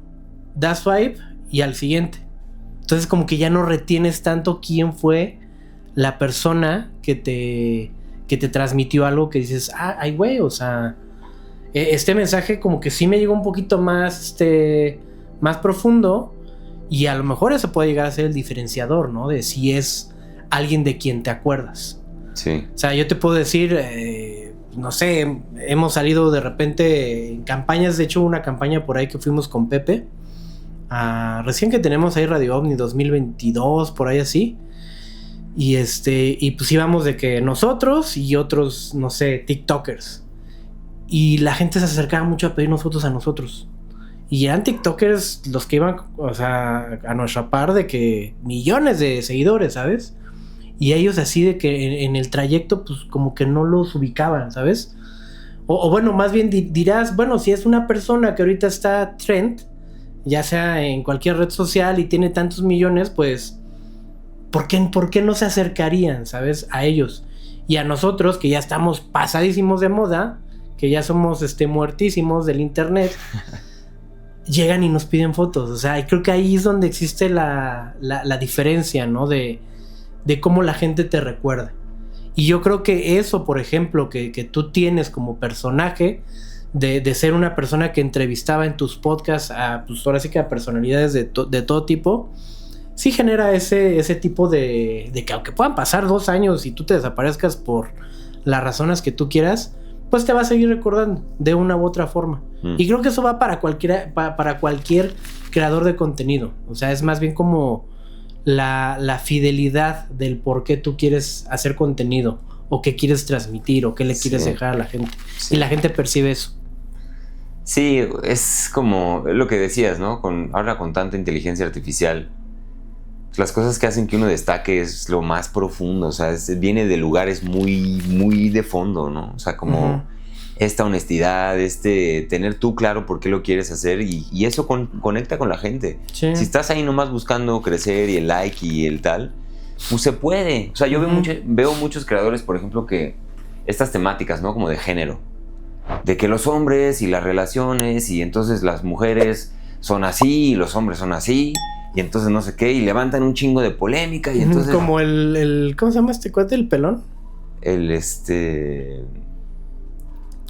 das swipe y al siguiente. Entonces como que ya no retienes tanto quién fue la persona que te transmitió algo que dices, ay güey, o sea, este mensaje como que sí me llegó un poquito más, más profundo, y a lo mejor eso puede llegar a ser el diferenciador, ¿no? De si es alguien de quien te acuerdas. Sí. O sea, yo te puedo decir, no sé, hemos salido de repente en campañas, de hecho una campaña por ahí que fuimos con Pepe, recién que tenemos ahí Radio OVNI 2022, por ahí así. Y pues íbamos de que nosotros y otros, no sé, TikTokers. Y la gente se acercaba mucho a pedirnos fotos a nosotros. Y eran TikTokers los que iban, o sea, a nuestra par de que millones de seguidores, ¿sabes? Y ellos así de que en el trayecto, pues como que no los ubicaban, ¿sabes? O bueno, más bien dirás, bueno, si es una persona que ahorita está trend, ya sea en cualquier red social y tiene tantos millones, pues ¿por qué no se acercarían, ¿sabes? A ellos. Y a nosotros, que ya estamos pasadísimos de moda, que ya somos muertísimos del internet, llegan y nos piden fotos. O sea, y creo que ahí es donde existe la diferencia, ¿no? De cómo la gente te recuerda. Y yo creo que eso, por ejemplo, que tú tienes como personaje, de ser una persona que entrevistaba en tus podcasts pues ahora sí que a personalidades de todo tipo, sí genera ese tipo de que aunque puedan pasar 2 años y tú te desaparezcas por las razones que tú quieras, pues te va a seguir recordando de una u otra forma. Y creo que eso va para cualquier creador de contenido. O sea, es más bien como la fidelidad del por qué tú quieres hacer contenido, o qué quieres transmitir, o qué le quieres dejar a la gente. Y la gente percibe eso. Sí, es como lo que decías, ¿no? Ahora con tanta inteligencia artificial, las cosas que hacen que uno destaque es lo más profundo. O sea, viene de lugares muy, muy de fondo, ¿no? O sea, como esta honestidad, tener tú claro por qué lo quieres hacer, y eso conecta con la gente. Sí. Si estás ahí nomás buscando crecer y el like y el tal, pues se puede. O sea, yo veo muchos creadores, por ejemplo, que estas temáticas, ¿no? Como de género, de que los hombres y las relaciones, y entonces las mujeres son así y los hombres son así, y entonces no sé qué, y levantan un chingo de polémica, y entonces... Como el ¿cómo se llama este cuate? ¿El pelón?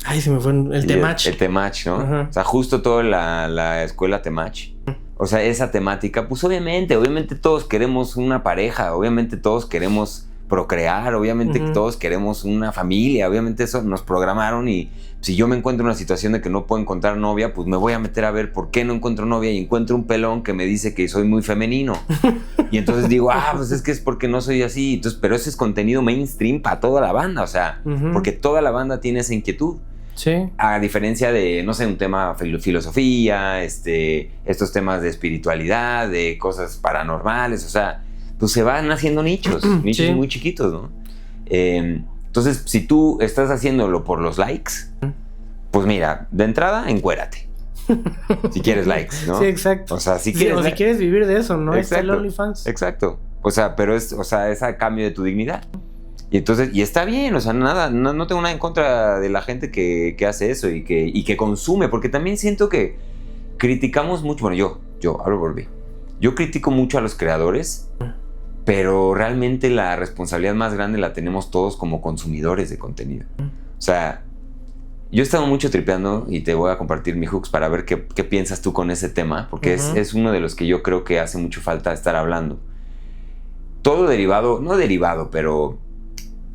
Ay, se me fue el Temach. El Temach, ¿no? O sea, justo toda la escuela Temach. O sea, esa temática, pues obviamente todos queremos una pareja, obviamente todos queremos procrear, obviamente todos queremos una familia, obviamente eso nos programaron, y si yo me encuentro en una situación de que no puedo encontrar novia, pues me voy a meter a ver por qué no encuentro novia, y encuentro un pelón que me dice que soy muy femenino. Y entonces digo, pues es que es porque no soy así. Entonces, pero ese es contenido mainstream para toda la banda, o sea, porque toda la banda tiene esa inquietud. Sí. A diferencia de, no sé, un tema filosofía, estos temas de espiritualidad, de cosas paranormales, o sea, pues se van haciendo nichos sí, muy chiquitos, ¿no? Entonces, si tú estás haciéndolo por los likes, pues mira, de entrada, encuérate. Si quieres likes, ¿no? Sí, exacto. O sea, si quieres... si quieres vivir de eso, ¿no? Exacto, está el OnlyFans. Exacto. O sea, pero es a cambio de tu dignidad. Y entonces, y está bien, o sea, nada, no tengo nada en contra de la gente que hace eso y que consume, porque también siento que criticamos mucho, bueno, yo hablo por mí. Yo critico mucho a los creadores, pero realmente la responsabilidad más grande la tenemos todos como consumidores de contenido. O sea, yo he estado mucho tripeando y te voy a compartir mi hooks para ver qué piensas tú con ese tema, porque es uno de los que yo creo que hace mucho falta estar hablando. Todo derivado, no derivado, pero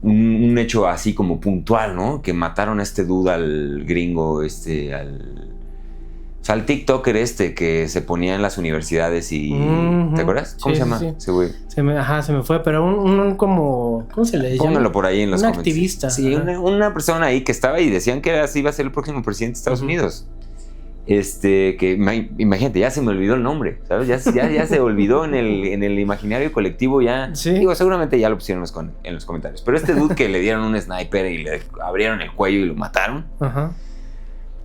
un hecho así como puntual, ¿no? Que mataron a este dude al gringo, al TikToker que se ponía en las universidades y... ¿Te acuerdas? ¿Cómo se llama? Sí. Ese güey. Se me fue, pero un como... ¿Cómo se le llama? Pónganlo por ahí en los comentarios. Un activista. Sí, una persona ahí que estaba y decían que así iba a ser el próximo presidente de Estados Unidos. Que imagínate, ya se me olvidó el nombre, ¿sabes? Ya se olvidó en el imaginario colectivo, ya. Sí. Digo, seguramente ya lo pusieron en los comentarios. Pero este dude que le dieron un sniper y le abrieron el cuello y lo mataron. Ajá.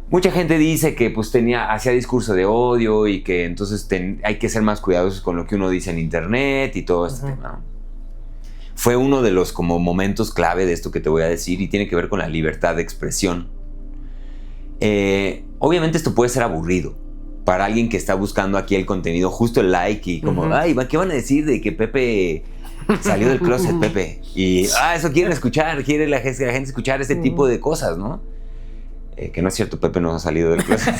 Mucha gente dice que pues hacía discurso de odio y que entonces hay que ser más cuidadosos con lo que uno dice en internet y todo este tema, ¿no? Fue uno de los como momentos clave de esto que te voy a decir y tiene que ver con la libertad de expresión. Obviamente esto puede ser aburrido para alguien que está buscando aquí el contenido, justo el like y como, ay, ¿qué van a decir de que Pepe salió del closet, Pepe? Y, eso quieren escuchar, quiere la gente escuchar ese tipo de cosas, ¿no? Que no es cierto, Pepe no ha salido del closet.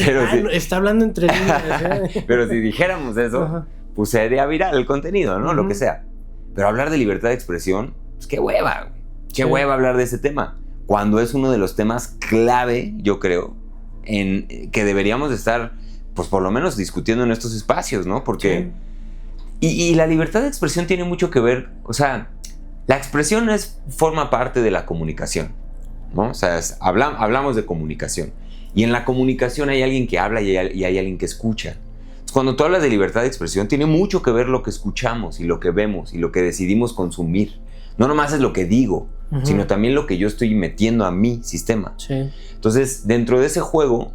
Pero sí, está hablando entre líneas. pero si dijéramos eso, pues sería viral el contenido, ¿no? Lo que sea. Pero hablar de libertad de expresión, pues qué hueva, güey. Qué hueva hablar de ese tema. Cuando es uno de los temas clave, yo creo, en que deberíamos estar, pues por lo menos discutiendo en estos espacios, ¿no? Porque... Sí. Y la libertad de expresión tiene mucho que ver, o sea, la expresión forma parte de la comunicación, ¿no? O sea, hablamos de comunicación. Y en la comunicación hay alguien que habla y hay alguien que escucha. Entonces, cuando tú hablas de libertad de expresión, tiene mucho que ver lo que escuchamos y lo que vemos y lo que decidimos consumir. No nomás es lo que digo, sino también lo que yo estoy metiendo a mi sistema. Sí. Entonces, dentro de ese juego,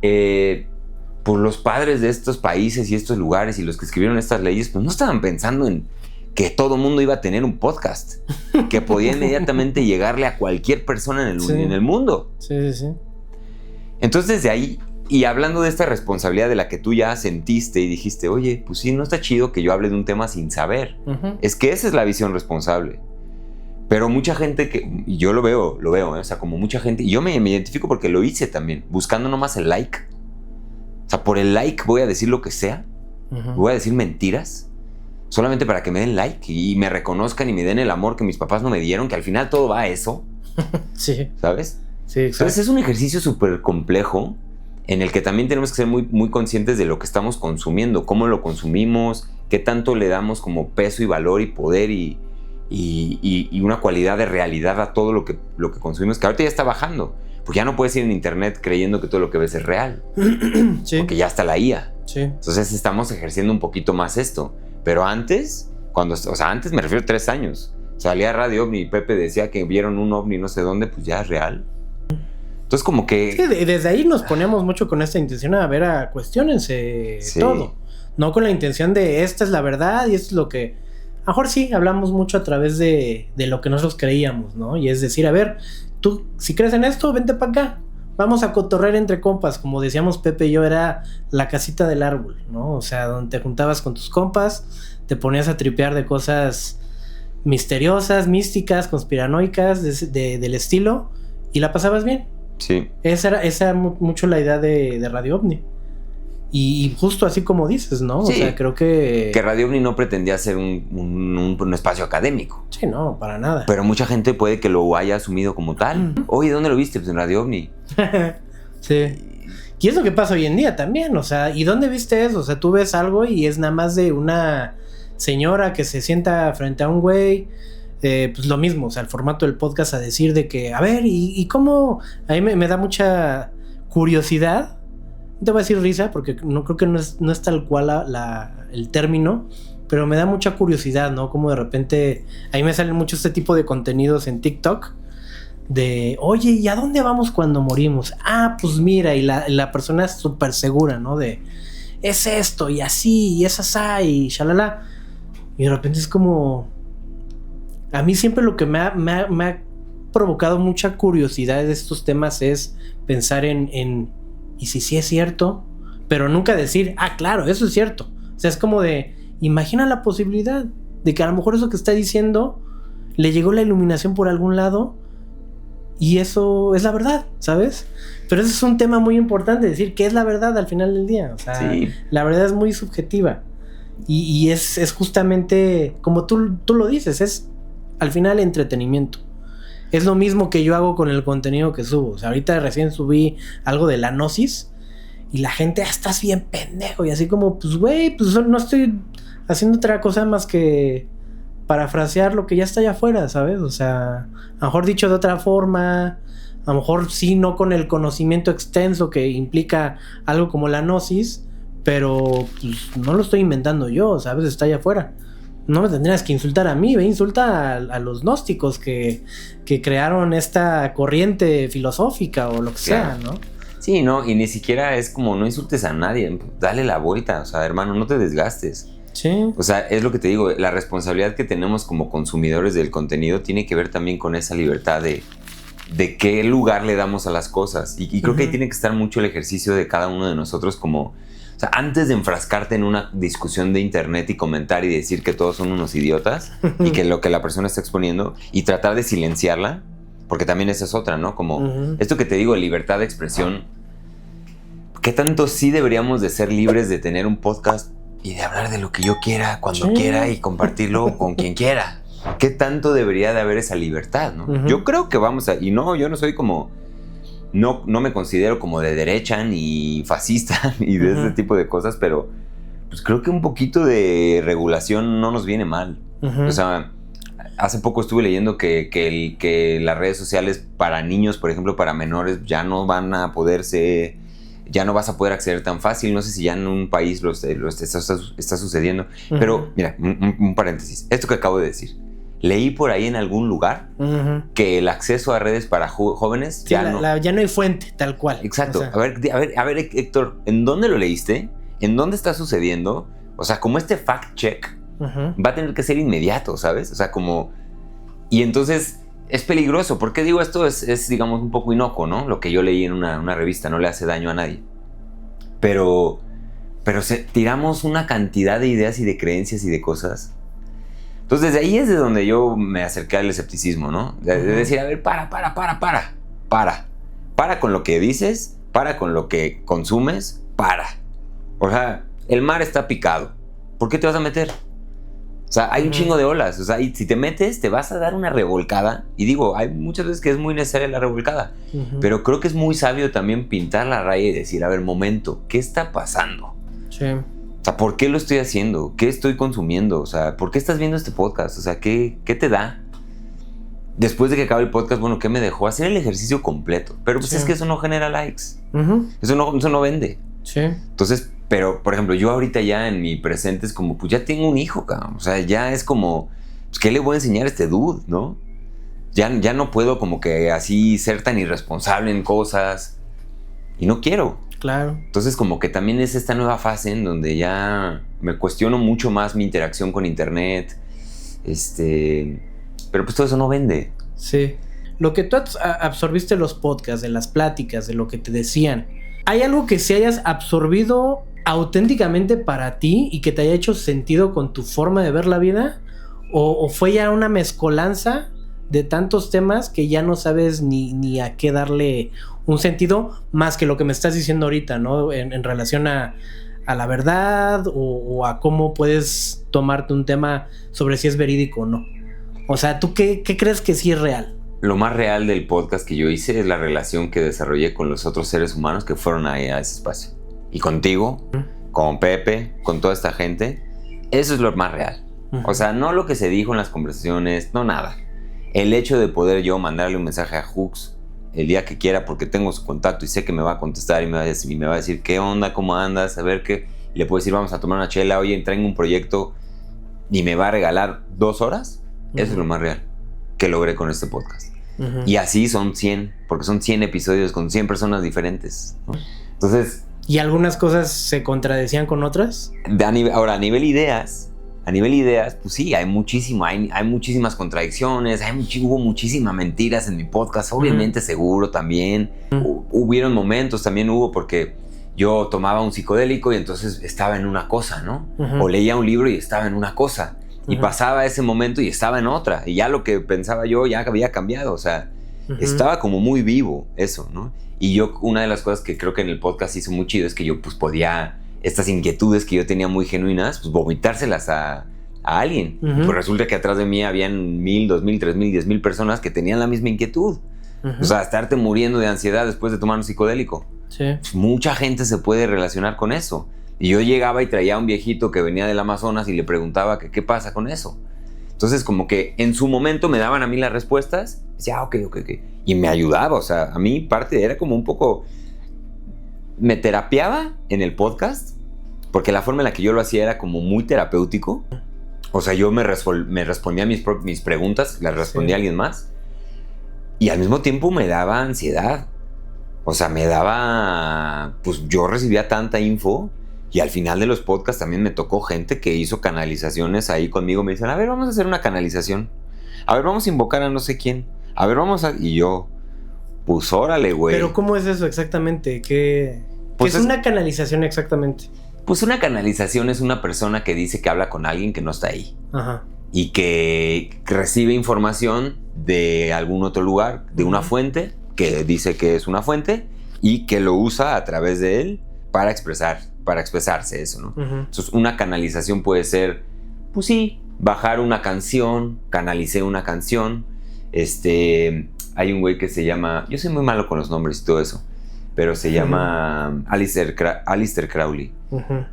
pues los padres de estos países y estos lugares y los que escribieron estas leyes, pues no estaban pensando en que todo mundo iba a tener un podcast, que podía inmediatamente llegarle a cualquier persona en el mundo. Sí, sí. Entonces, de ahí, y hablando de esta responsabilidad de la que tú ya sentiste y dijiste, oye, pues sí, no está chido que yo hable de un tema sin saber. Es que esa es la visión responsable. Pero mucha gente y yo lo veo, o sea, como mucha gente, y yo me identifico porque lo hice también, buscando nomás el like. O sea, por el like voy a decir lo que sea, voy a decir mentiras, solamente para que me den like y me reconozcan y me den el amor que mis papás no me dieron, que al final todo va a eso. Sí. ¿Sabes? Sí, exacto. Entonces es un ejercicio súper complejo en el que también tenemos que ser muy, muy conscientes de lo que estamos consumiendo, cómo lo consumimos, qué tanto le damos como peso y valor y poder y una cualidad de realidad a todo lo que consumimos, que ahorita ya está bajando, porque ya no puedes ir en internet creyendo que todo lo que ves es real, Sí. porque ya está la IA. Sí. Entonces estamos ejerciendo un poquito más esto, pero antes, antes me refiero a 3 años, salía Radio OVNI y Pepe decía que vieron un ovni no sé dónde, pues ya es real. Entonces como que... Sí, desde ahí nos ponemos mucho con esta intención cuestiónense todo, no con la intención de esta es la verdad y esto es lo que... A lo mejor sí, hablamos mucho a través de lo que nosotros creíamos, ¿no? Y es decir, a ver, tú, si crees en esto, vente para acá. Vamos a cotorrear entre compas. Como decíamos Pepe y yo, era la casita del árbol, ¿no? O sea, donde te juntabas con tus compas, te ponías a tripear de cosas misteriosas, místicas, conspiranoicas, del estilo, y la pasabas bien. Sí. Esa era mucho la idea de Radio OVNI. Y justo así como dices, ¿no? Sí. O sea, creo que Radio OVNI no pretendía ser un espacio académico. Sí, no, para nada. Pero mucha gente puede que lo haya asumido como tal. Oye, ¿dónde lo viste? Pues en Radio OVNI. Sí. Y es lo que pasa hoy en día también, o sea, ¿y dónde viste eso? O sea, tú ves algo y es nada más de una señora que se sienta frente a un güey, pues lo mismo, o sea, el formato del podcast a decir de que, a ver, ¿y cómo? A mí me da mucha curiosidad. No te voy a decir risa porque no creo que no es tal cual el término, pero me da mucha curiosidad, ¿no? Como de repente, ahí me salen mucho este tipo de contenidos en TikTok, de, oye, ¿y a dónde vamos cuando morimos? Ah, pues mira, y la persona es súper segura, ¿no? De, es esto, y así, y es asá, y shalala. Y de repente es como... A mí siempre lo que me ha provocado mucha curiosidad de estos temas es pensar en ¿y si sí es cierto? Pero nunca decir, ah, claro, eso es cierto. O sea, es como de, imagina la posibilidad de que a lo mejor eso que está diciendo le llegó la iluminación por algún lado y eso es la verdad, ¿sabes? Pero ese es un tema muy importante, decir qué es la verdad al final del día. O sea, sí, la verdad es muy subjetiva. Y es justamente, como tú lo dices, es al final entretenimiento. Es lo mismo que yo hago con el contenido que subo. O sea, ahorita recién subí algo de la Gnosis y la gente, estás bien pendejo. Y así como, pues güey, pues no estoy haciendo otra cosa más que parafrasear lo que ya está allá afuera, ¿sabes? O sea, a lo mejor dicho de otra forma, a lo mejor sí, no con el conocimiento extenso que implica algo como la Gnosis, pero pues, no lo estoy inventando yo, ¿sabes? Está allá afuera. No me tendrías que insultar a mí, insulta a los gnósticos que crearon esta corriente filosófica o lo que sea, ¿no? Sí, no, y ni siquiera es como no insultes a nadie, dale la vuelta, o sea, hermano, no te desgastes. Sí. O sea, es lo que te digo, la responsabilidad que tenemos como consumidores del contenido tiene que ver también con esa libertad de qué lugar le damos a las cosas. Y creo que ahí tiene que estar mucho el ejercicio de cada uno de nosotros como... O sea, antes de enfrascarte en una discusión de internet y comentar y decir que todos son unos idiotas y que lo que la persona está exponiendo y tratar de silenciarla, porque también esa es otra, ¿no? Como esto que te digo, libertad de expresión. ¿Qué tanto sí deberíamos de ser libres de tener un podcast y de hablar de lo que yo quiera, cuando quiera y compartirlo con quien quiera? ¿Qué tanto debería de haber esa libertad, no? Yo creo que vamos a... Y no, yo no soy como... No me considero como de derecha ni fascista ni de ese tipo de cosas, pero pues creo que un poquito de regulación no nos viene mal. O sea, hace poco estuve leyendo que las redes sociales para niños, por ejemplo, para menores, ya no van a poderse... Ya no vas a poder acceder tan fácil. No sé si ya en un país lo está sucediendo. Pero, mira, un paréntesis. Esto que acabo de decir. Leí por ahí en algún lugar que el acceso a redes para jóvenes sí, ya no hay fuente, tal cual. Exacto. O sea, a ver, Héctor, ¿en dónde lo leíste? ¿En dónde está sucediendo? O sea, como este fact check va a tener que ser inmediato, ¿sabes? O sea, como... Y entonces es peligroso. ¿Por qué digo esto? Es digamos, un poco inocuo, ¿no? Lo que yo leí en una revista, no le hace daño a nadie. Pero tiramos una cantidad de ideas y de creencias y de cosas. Entonces, desde ahí es de donde yo me acerqué al escepticismo, ¿no? De decir, a ver, para con lo que dices, para con lo que consumes, para. O sea, el mar está picado. ¿Por qué te vas a meter? O sea, hay un chingo de olas. O sea, y si te metes, te vas a dar una revolcada. Y digo, hay muchas veces que es muy necesaria la revolcada. Pero creo que es muy sabio también pintar la raya y decir, a ver, momento, ¿qué está pasando? Sí. O sea, ¿por qué lo estoy haciendo? ¿Qué estoy consumiendo? O sea, ¿por qué estás viendo este podcast? O sea, ¿qué te da? Después de que acabe el podcast, bueno, ¿qué me dejó? Hacer el ejercicio completo. Pero pues es que eso no genera likes. Eso no vende. Sí. Entonces, pero, por ejemplo, yo ahorita ya en mi presente es como, pues ya tengo un hijo, cabrón. O sea, ya es como, pues, ¿qué le voy a enseñar a este dude, no? Ya no puedo como que así ser tan irresponsable en cosas. Y no quiero. Claro. Entonces como que también es esta nueva fase en donde ya me cuestiono mucho más mi interacción con internet. Pero pues todo eso no vende. Sí. Lo que tú absorbiste de los podcasts, de las pláticas, de lo que te decían, ¿hay algo que se hayas absorbido auténticamente para ti y que te haya hecho sentido con tu forma de ver la vida? ¿O fue ya una mezcolanza de tantos temas que ya no sabes ni a qué darle un sentido más que lo que me estás diciendo ahorita, ¿no? En relación a la verdad o a cómo puedes tomarte un tema sobre si es verídico o no. O sea, ¿tú qué crees que sí es real? Lo más real del podcast que yo hice es la relación que desarrollé con los otros seres humanos que fueron ahí a ese espacio. Y contigo, con Pepe, con toda esta gente. Eso es lo más real. O sea, no lo que se dijo en las conversaciones, no nada. El hecho de poder yo mandarle un mensaje a Hux el día que quiera porque tengo su contacto y sé que me va a contestar y me va a decir qué onda, cómo andas, a ver qué. Le puedo decir, vamos a tomar una chela, oye, traigo un proyecto y me va a regalar 2 horas, eso es lo más real que logré con este podcast. Y así son 100, porque son 100 episodios con 100 personas diferentes, ¿no? Entonces... ¿Y algunas cosas se contradecían con otras? Ahora, a nivel ideas, pues sí, hay muchísimas contradicciones, hubo muchísimas mentiras en mi podcast, obviamente seguro también. Hubieron momentos, también hubo, porque yo tomaba un psicodélico y entonces estaba en una cosa, ¿no? O leía un libro y estaba en una cosa. Y pasaba ese momento y estaba en otra. Y ya lo que pensaba yo ya había cambiado. O sea, estaba como muy vivo eso, ¿no? Y yo, una de las cosas que creo que en el podcast hizo muy chido es que yo pues podía, estas inquietudes que yo tenía muy genuinas, pues vomitárselas a alguien. Pues resulta que atrás de mí habían 1,000, 2,000, 3,000, 10,000 personas que tenían la misma inquietud. O sea, estarte muriendo de ansiedad después de tomar un psicodélico. Sí. Pues mucha gente se puede relacionar con eso. Y yo llegaba y traía a un viejito que venía del Amazonas y le preguntaba que qué pasa con eso. Entonces, como que en su momento me daban a mí las respuestas. Decía, ok. Y me ayudaba. O sea, a mí parte era como un poco... Me terapiaba en el podcast, porque la forma en la que yo lo hacía era como muy terapéutico. O sea, yo me respondía mis preguntas, las respondía a alguien más. Y al mismo tiempo me daba ansiedad. O sea, me daba... Pues yo recibía tanta info. Y al final de los podcasts también me tocó gente que hizo canalizaciones ahí conmigo. Me dicen, a ver, vamos a hacer una canalización. A ver, vamos a invocar a no sé quién. A ver, vamos a... Y yo, pues órale, güey. Pero ¿cómo es eso exactamente? ¿Qué es una canalización exactamente? Pues una canalización es una persona que dice que habla con alguien que no está ahí. Ajá. Y que recibe información de algún otro lugar, de una fuente, que dice que es una fuente, y que lo usa a través de él para expresarse eso, ¿no? Entonces, una canalización puede ser, pues sí, bajar una canción, canalicé una canción. Hay un güey que se llama, yo soy muy malo con los nombres y todo eso, pero se llama Aleister Crowley.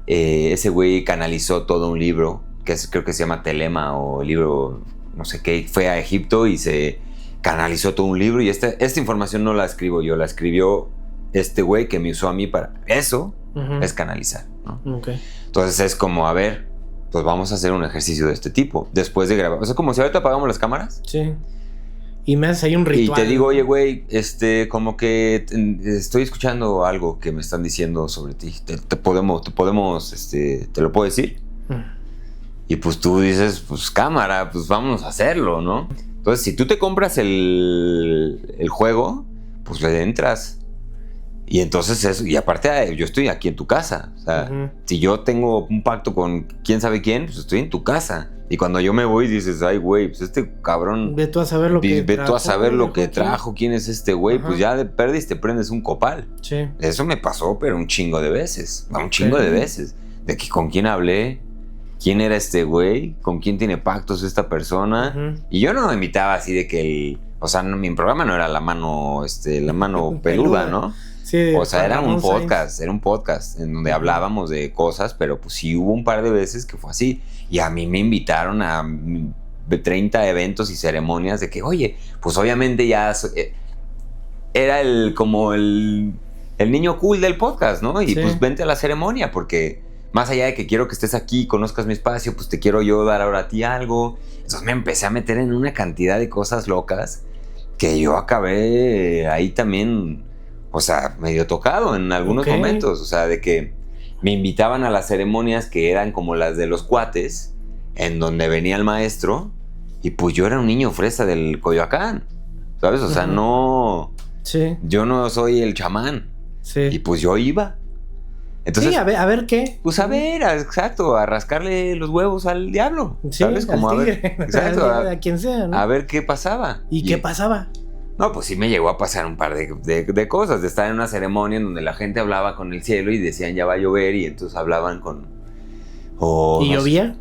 Ese güey canalizó todo un libro, creo que se llama Telema, o el libro, no sé qué, fue a Egipto y se canalizó todo un libro. Y esta información no la escribo yo, la escribió este güey que me usó a mí para eso. Es canalizar, ¿no? Entonces es como, a ver, pues vamos a hacer un ejercicio de este tipo después de grabar. O sea, como si ahorita apagamos las cámaras. Sí. Y me haces ahí un ritual. Y te digo, oye, güey, como que estoy escuchando algo que me están diciendo sobre ti. Te lo puedo decir. Y pues tú dices, pues cámara, pues vámonos a hacerlo, ¿no? Entonces, si tú te compras el juego, pues le entras. Y entonces eso, y aparte yo estoy aquí en tu casa. O sea, si yo tengo un pacto con quién sabe quién, pues estoy en tu casa. Y cuando yo me voy dices, ay, güey, pues este cabrón... Ve tú a saber lo que trajo, quién es este güey. Pues ya de perdis te prendes un copal. Sí. Eso me pasó, pero un chingo de veces. Un chingo de veces. De que con quién hablé, quién era este güey, con quién tiene pactos esta persona. Y yo no me invitaba así de que o sea, mi programa no era la mano peluda, ¿no? Sí, o sea, era un podcast en donde hablábamos de cosas, pero pues sí hubo un par de veces que fue así. Y a mí me invitaron a 30 eventos y ceremonias de que, oye, pues obviamente ya era como el niño cool del podcast, ¿no? Y pues vente a la ceremonia, porque más allá de que quiero que estés aquí, conozcas mi espacio, pues te quiero yo dar ahora a ti algo. Entonces me empecé a meter en una cantidad de cosas locas que yo acabé ahí también, o sea, medio tocado en algunos momentos. O sea, de que me invitaban a las ceremonias que eran como las de los cuates, en donde venía el maestro, y pues yo era un niño fresa del Coyoacán, ¿sabes? O sea, no... Sí. Yo no soy el chamán. Sí. Y pues yo iba. Entonces, sí, a ver qué. Pues a ver, exacto, a rascarle los huevos al diablo. Sí, ¿sabes? Como al tigre. A ver, exacto, a quien sea, ¿no? A ver qué pasaba. ¿Y qué pasaba? No, pues sí me llegó a pasar un par de cosas, de estar en una ceremonia en donde la gente hablaba con el cielo y decían ya va a llover, y entonces hablaban con... ¿Y llovía?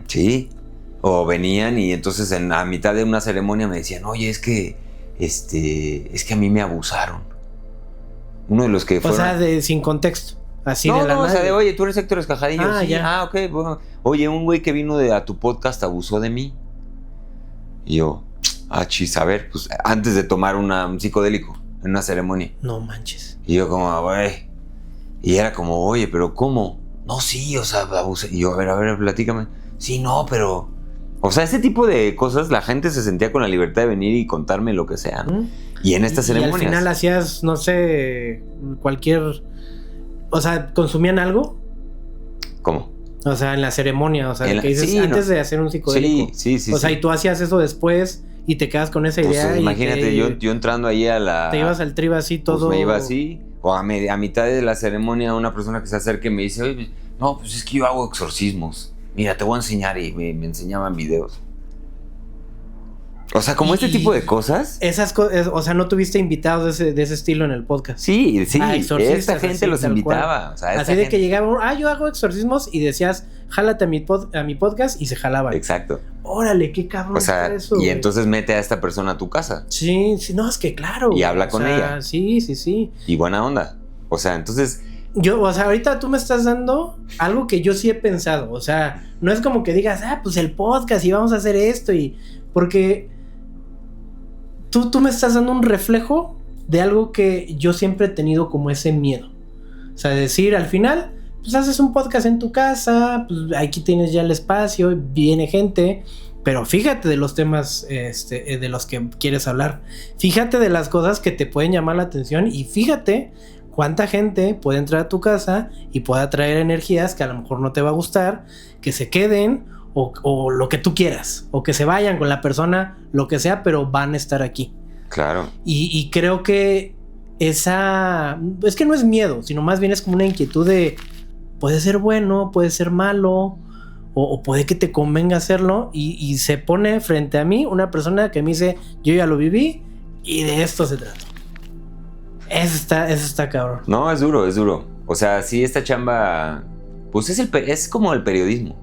Sí. O venían y entonces a mitad de una ceremonia me decían, oye, es que a mí me abusaron. Uno de los que fueron... O sea, sin contexto. Así no, de la no, nada. o sea, de, oye, tú eres Héctor Escajadillo. Ah, sí. ya. Ah, ok, bueno. Oye, un güey que vino a tu podcast abusó de mí. Y yo, chis, a ver, pues antes de tomar un psicodélico en una ceremonia. No manches. Y yo como, güey. Y era como, oye, pero ¿cómo? No, sí, o sea, abusé. Y yo, a ver, platícame. Sí, no, pero... O sea, ese tipo de cosas, la gente se sentía con la libertad de venir y contarme lo que sea, ¿no? Y en estas ceremonias... Y al final hacías, no sé, cualquier... O sea, ¿consumían algo? ¿Cómo? O sea, en la ceremonia, o sea, que dices, sí, antes de hacer un psicodélico. Sí. O sea, y tú hacías eso después y te quedas con esa idea. Pues, imagínate, yo entrando ahí a la... Te ibas al triba así todo... Pues me iba así, o a mitad de la ceremonia una persona que se acerca y me dice, oye, no, pues es que yo hago exorcismos. Mira, te voy a enseñar, y me enseñaban videos. O sea, como este tipo de cosas. Esas cosas, o sea, ¿no tuviste invitados de ese estilo en el podcast? Sí, Exorcistas, esta gente los invitaba. O sea, así de que llegaba, yo hago exorcismos y decías, jálate a mi podcast y se jalaban. Exacto. Órale, qué cabrón. O sea, eso, y güey. entonces mete a esta persona a tu casa. Sí, no, es que claro. Y habla con ella. Sí. Y buena onda. O sea, entonces... O sea, ahorita tú me estás dando algo que yo sí he pensado. O sea, no es como que digas, pues el podcast y vamos a hacer esto porque tú me estás dando un reflejo de algo que yo siempre he tenido como ese miedo. O sea, decir al final, pues haces un podcast en tu casa, pues aquí tienes ya el espacio, viene gente, pero fíjate de los temas de los que quieres hablar. Fíjate de las cosas que te pueden llamar la atención y fíjate cuánta gente puede entrar a tu casa y puede atraer energías que a lo mejor no te va a gustar, que se queden o lo que tú quieras, o que se vayan con la persona, lo que sea, pero van a estar aquí. Claro. Y creo que es que no es miedo, sino más bien es como una inquietud de puede ser bueno, puede ser malo, o puede que te convenga hacerlo, y se pone frente a mí una persona que me dice, yo ya lo viví y de esto se trata. Eso está cabrón. No, es duro. O sea, sí, esta chamba, pues es como el periodismo.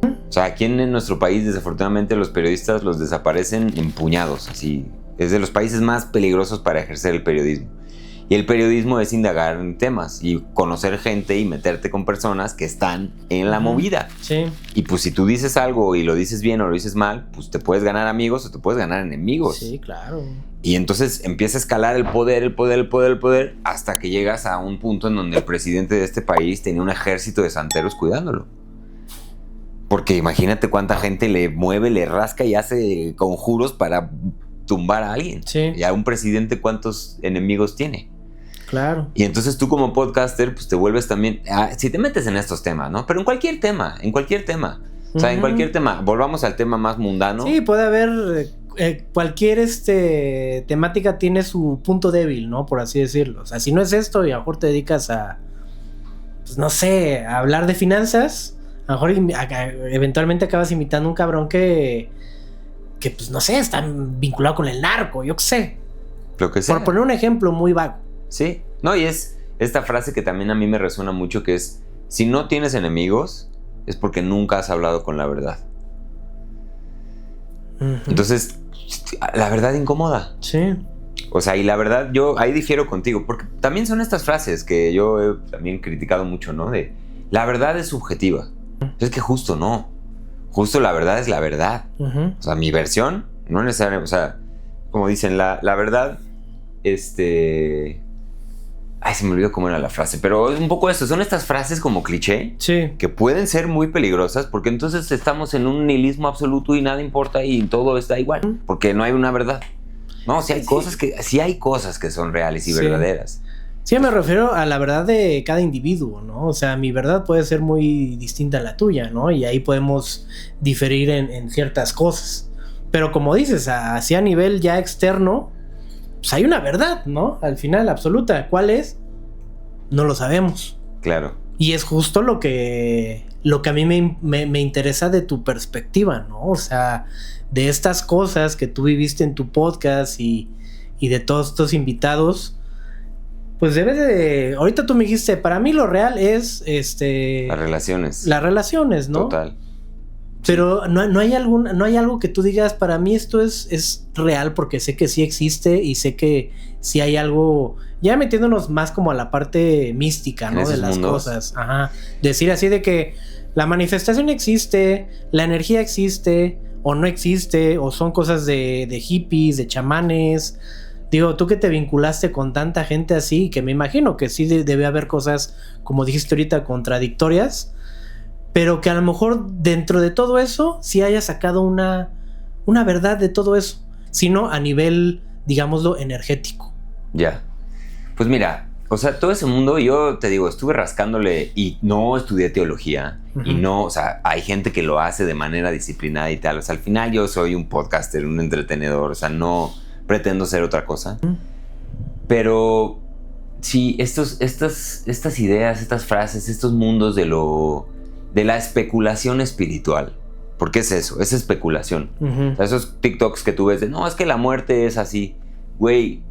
O sea, aquí en nuestro país, desafortunadamente, los periodistas los desaparecen en puñados, así. Es de los países más peligrosos para ejercer el periodismo. Y el periodismo es indagar en temas y conocer gente y meterte con personas que están en la movida. Sí. Y pues si tú dices algo y lo dices bien o lo dices mal, pues te puedes ganar amigos o te puedes ganar enemigos. Sí, claro. Y entonces empieza a escalar el poder, hasta que llegas a un punto en donde el presidente de este país tenía un ejército de santeros cuidándolo. Porque imagínate cuánta gente le mueve, le rasca y hace conjuros para tumbar a alguien. Sí. Y a un presidente, ¿cuántos enemigos tiene? Claro. Y entonces tú como podcaster, pues te vuelves también... si te metes en estos temas, ¿no? Pero en cualquier tema. O sea, en cualquier tema. Volvamos al tema más mundano. Sí, puede haber... cualquier temática tiene su punto débil, ¿no? Por así decirlo. O sea, si no es esto y a lo mejor te dedicas a... Pues no sé, a hablar de finanzas... A lo mejor eventualmente acabas imitando a un cabrón que pues no sé, está vinculado con el narco, yo qué sé. Lo que sea. Por poner un ejemplo muy vago. Sí, no, y es esta frase que también a mí me resuena mucho, que es, si no tienes enemigos, es porque nunca has hablado con la verdad. Uh-huh. Entonces, la verdad incomoda. Sí. O sea, y la verdad, yo ahí difiero contigo, porque también son estas frases que yo he también criticado mucho, ¿no? De, la verdad es subjetiva. Es que justo no. Justo la verdad es la verdad. Uh-huh. O sea, mi versión, no necesariamente, o sea, como dicen, la verdad, ay, se me olvidó cómo era la frase, pero es un poco esto, son estas frases como cliché, sí, que pueden ser muy peligrosas, porque entonces estamos en un nihilismo absoluto y nada importa y todo está igual, porque no hay una verdad. No, sí hay cosas que son reales y verdaderas. Sí, me refiero a la verdad de cada individuo, ¿no? O sea, mi verdad puede ser muy distinta a la tuya, ¿no? Y ahí podemos diferir en ciertas cosas. Pero como dices, así a nivel ya externo, pues hay una verdad, ¿no? Al final, absoluta. ¿Cuál es? No lo sabemos. Claro. Y es justo lo que a mí me interesa de tu perspectiva, ¿no? O sea, de estas cosas que tú viviste en tu podcast y de todos estos invitados... Pues debes de... Ahorita tú me dijiste, para mí lo real es... Las relaciones. Las relaciones, ¿no? Total. Pero no hay algo que tú digas, para mí esto es real, porque sé que sí existe y sé que sí hay algo... Ya metiéndonos más como a la parte mística, ¿no? De las cosas. Ajá. Decir así de que la manifestación existe, la energía existe, o no existe, o son cosas de hippies, de chamanes... Digo, tú que te vinculaste con tanta gente así, que me imagino que sí debe haber cosas, como dijiste ahorita, contradictorias, pero que a lo mejor dentro de todo eso sí haya sacado una verdad de todo eso, sino a nivel, digámoslo, energético. Ya. Pues mira, o sea, todo ese mundo, yo te digo, estuve rascándole y no estudié teología. Uh-huh. Y no, o sea, hay gente que lo hace de manera disciplinada y tal. O sea, al final yo soy un podcaster, un entretenedor, o sea, no pretendo ser otra cosa. Uh-huh. Pero sí, estas ideas, estas frases, estos mundos de la especulación espiritual. ¿Por qué es eso? Es especulación. Uh-huh. O sea, esos TikToks que tú ves de, no, es que la muerte es así. Güey,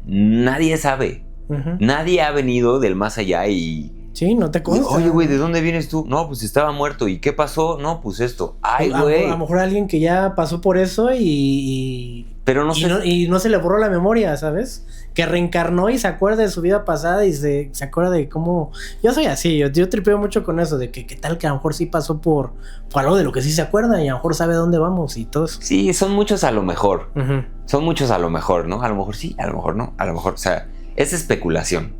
nadie sabe. Uh-huh. Nadie ha venido del más allá y... Sí, no te consta. Oye, güey, ¿de dónde vienes tú? No, pues estaba muerto. ¿Y qué pasó? No, pues esto. Ay, güey. A lo mejor alguien que ya pasó por eso Pero no sé... y no se le borró la memoria, ¿sabes? Que reencarnó y se acuerda de su vida pasada y se acuerda de cómo... Yo soy así, yo tripeo mucho con eso, de que qué tal que a lo mejor sí pasó por algo de lo que sí se acuerda y a lo mejor sabe dónde vamos y todo eso. Sí, son muchos a lo mejor. Uh-huh. Son muchos a lo mejor, ¿no? A lo mejor sí, a lo mejor no. A lo mejor, o sea, es especulación.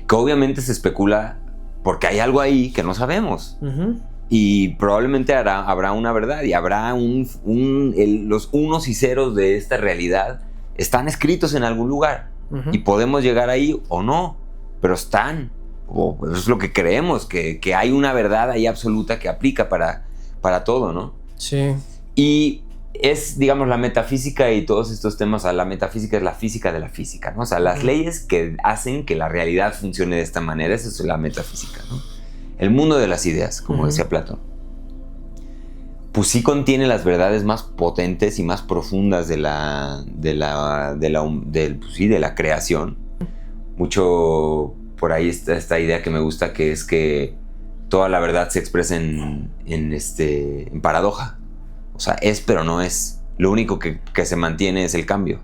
Que obviamente se especula porque hay algo ahí que no sabemos. Uh-huh. Y probablemente habrá una verdad y habrá los unos y ceros de esta realidad están escritos en algún lugar. Uh-huh. Y podemos llegar ahí o no, pero están. O eso es lo que creemos, que hay una verdad ahí absoluta que aplica para todo, ¿no? Sí. Y es, digamos, la metafísica y todos estos temas, o sea, la metafísica es la física de la física, ¿no? O sea, las leyes que hacen que la realidad funcione de esta manera, esa es la metafísica, ¿no? El mundo de las ideas, como decía Platón. Pues sí contiene las verdades más potentes y más profundas de la creación. Mucho por ahí está esta idea que me gusta, que es que toda la verdad se expresa en paradoja. O sea, es pero no es. Lo único que se mantiene es el cambio,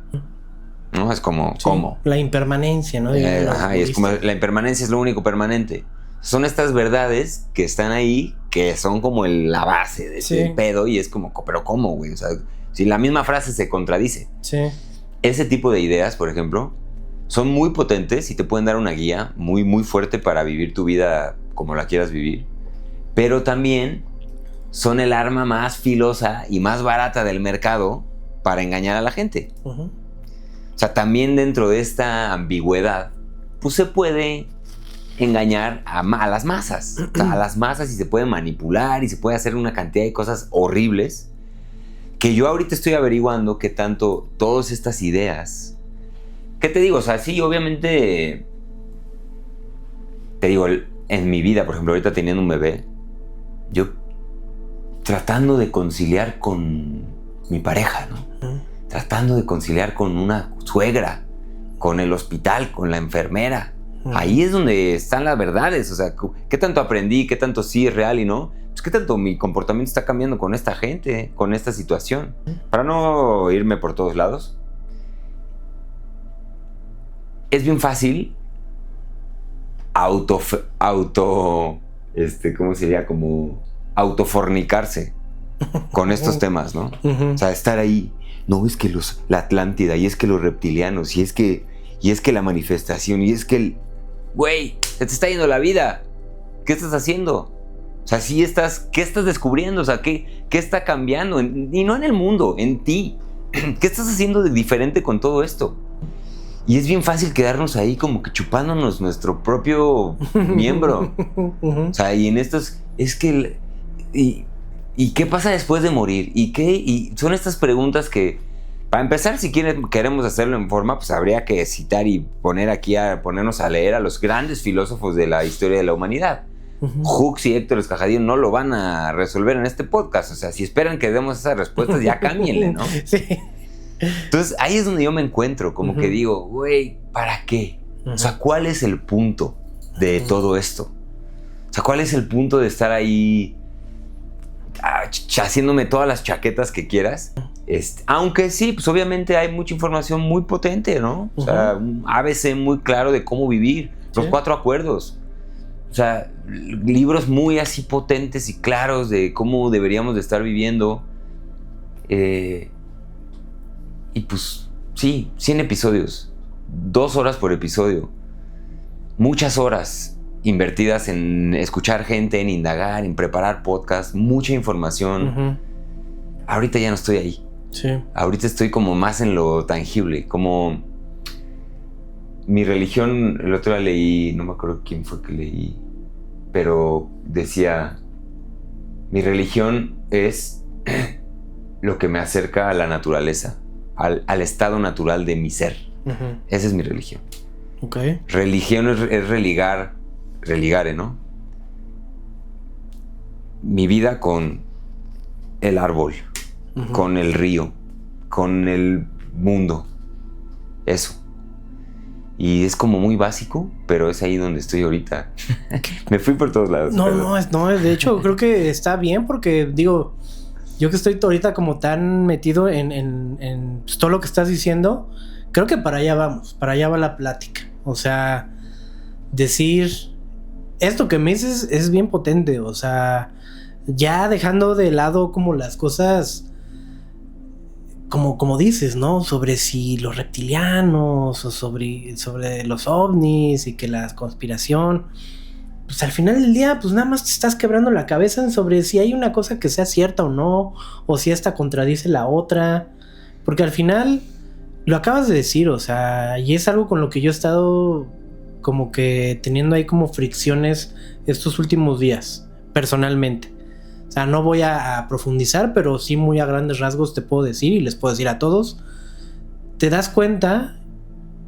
¿no? Es como... Sí, ¿cómo? La impermanencia, ¿no? Y es como la impermanencia es lo único permanente. Son estas verdades que están ahí, que son como la base de ese pedo, y es como, ¿pero cómo, güey? O sea, si la misma frase se contradice. Sí. Ese tipo de ideas, por ejemplo, son muy potentes y te pueden dar una guía muy, muy fuerte para vivir tu vida como la quieras vivir. Pero también son el arma más filosa y más barata del mercado para engañar a la gente. Uh-huh. O sea, también dentro de esta ambigüedad, pues se puede engañar a las masas. O sea, a las masas, y se puede manipular y se puede hacer una cantidad de cosas horribles que yo ahorita estoy averiguando qué tanto todas estas ideas... ¿Qué te digo? O sea, sí, obviamente... Te digo, en mi vida, por ejemplo, ahorita teniendo un bebé, yo tratando de conciliar con mi pareja, ¿no? Uh-huh. Tratando de conciliar con una suegra, con el hospital, con la enfermera. Uh-huh. Ahí es donde están las verdades. O sea, ¿qué tanto aprendí? ¿Qué tanto sí es real y no? Pues, ¿qué tanto mi comportamiento está cambiando con esta gente, con esta situación? Uh-huh. Para no irme por todos lados. Es bien fácil ¿cómo sería? Como autofornicarse con estos temas, ¿no? Uh-huh. O sea, estar ahí. No, es que la Atlántida, y es que los reptilianos, y es que la manifestación, y es que güey, se te está yendo la vida. ¿Qué estás haciendo? O sea, ¿qué estás descubriendo? O sea, ¿qué está cambiando? Y no en el mundo, en ti. ¿Qué estás haciendo de diferente con todo esto? Y es bien fácil quedarnos ahí como que chupándonos nuestro propio miembro. Uh-huh. O sea, y en estos... Es que... ¿Y qué pasa después de morir? Y son estas preguntas que... Para empezar, si queremos hacerlo en forma, pues habría que citar y ponernos a leer a los grandes filósofos de la historia de la humanidad. Uh-huh. Hooks y Héctor Escajadillo no lo van a resolver en este podcast. O sea, si esperan que demos esas respuestas, ya cámbienle, ¿no? Sí. Entonces, ahí es donde yo me encuentro, como que digo, güey, ¿para qué? O sea, ¿cuál es el punto de todo esto? O sea, ¿cuál es el punto de estar ahí haciéndome todas las chaquetas que quieras? Aunque sí, pues obviamente hay mucha información muy potente, ¿no? O sea, un ABC muy claro de cómo vivir, los 4 acuerdos. O sea, libros muy así potentes y claros de cómo deberíamos de estar viviendo. Y pues, sí, 100 episodios, 2 horas por episodio, muchas horas invertidas en escuchar gente, en indagar, en preparar podcasts, mucha información. Ahorita ya no estoy ahí. Sí. Ahorita estoy como más en lo tangible, como mi religión. El otro día leí, no me acuerdo quién fue que leí, pero decía, mi religión es lo que me acerca a la naturaleza, al estado natural de mi ser. Esa es mi religión. Okay. Religión es religar, ¿no? Mi vida con el árbol, con el río, con el mundo. Eso. Y es como muy básico, pero es ahí donde estoy ahorita. Me fui por todos lados. No, de hecho creo que está bien porque, digo, yo que estoy ahorita como tan metido en pues, todo lo que estás diciendo, creo que para allá vamos, para allá va la plática. O sea, decir, esto que me dices es bien potente, o sea, ya dejando de lado como las cosas... Como dices, ¿no? Sobre si los reptilianos o sobre los ovnis y que la conspiración, pues al final del día, pues nada más te estás quebrando la cabeza sobre si hay una cosa que sea cierta o no, o si esta contradice la otra, porque al final lo acabas de decir, o sea, y es algo con lo que yo he estado como que teniendo ahí como fricciones estos últimos días, personalmente. O sea, no voy a profundizar, pero sí muy a grandes rasgos te puedo decir y les puedo decir a todos. Te das cuenta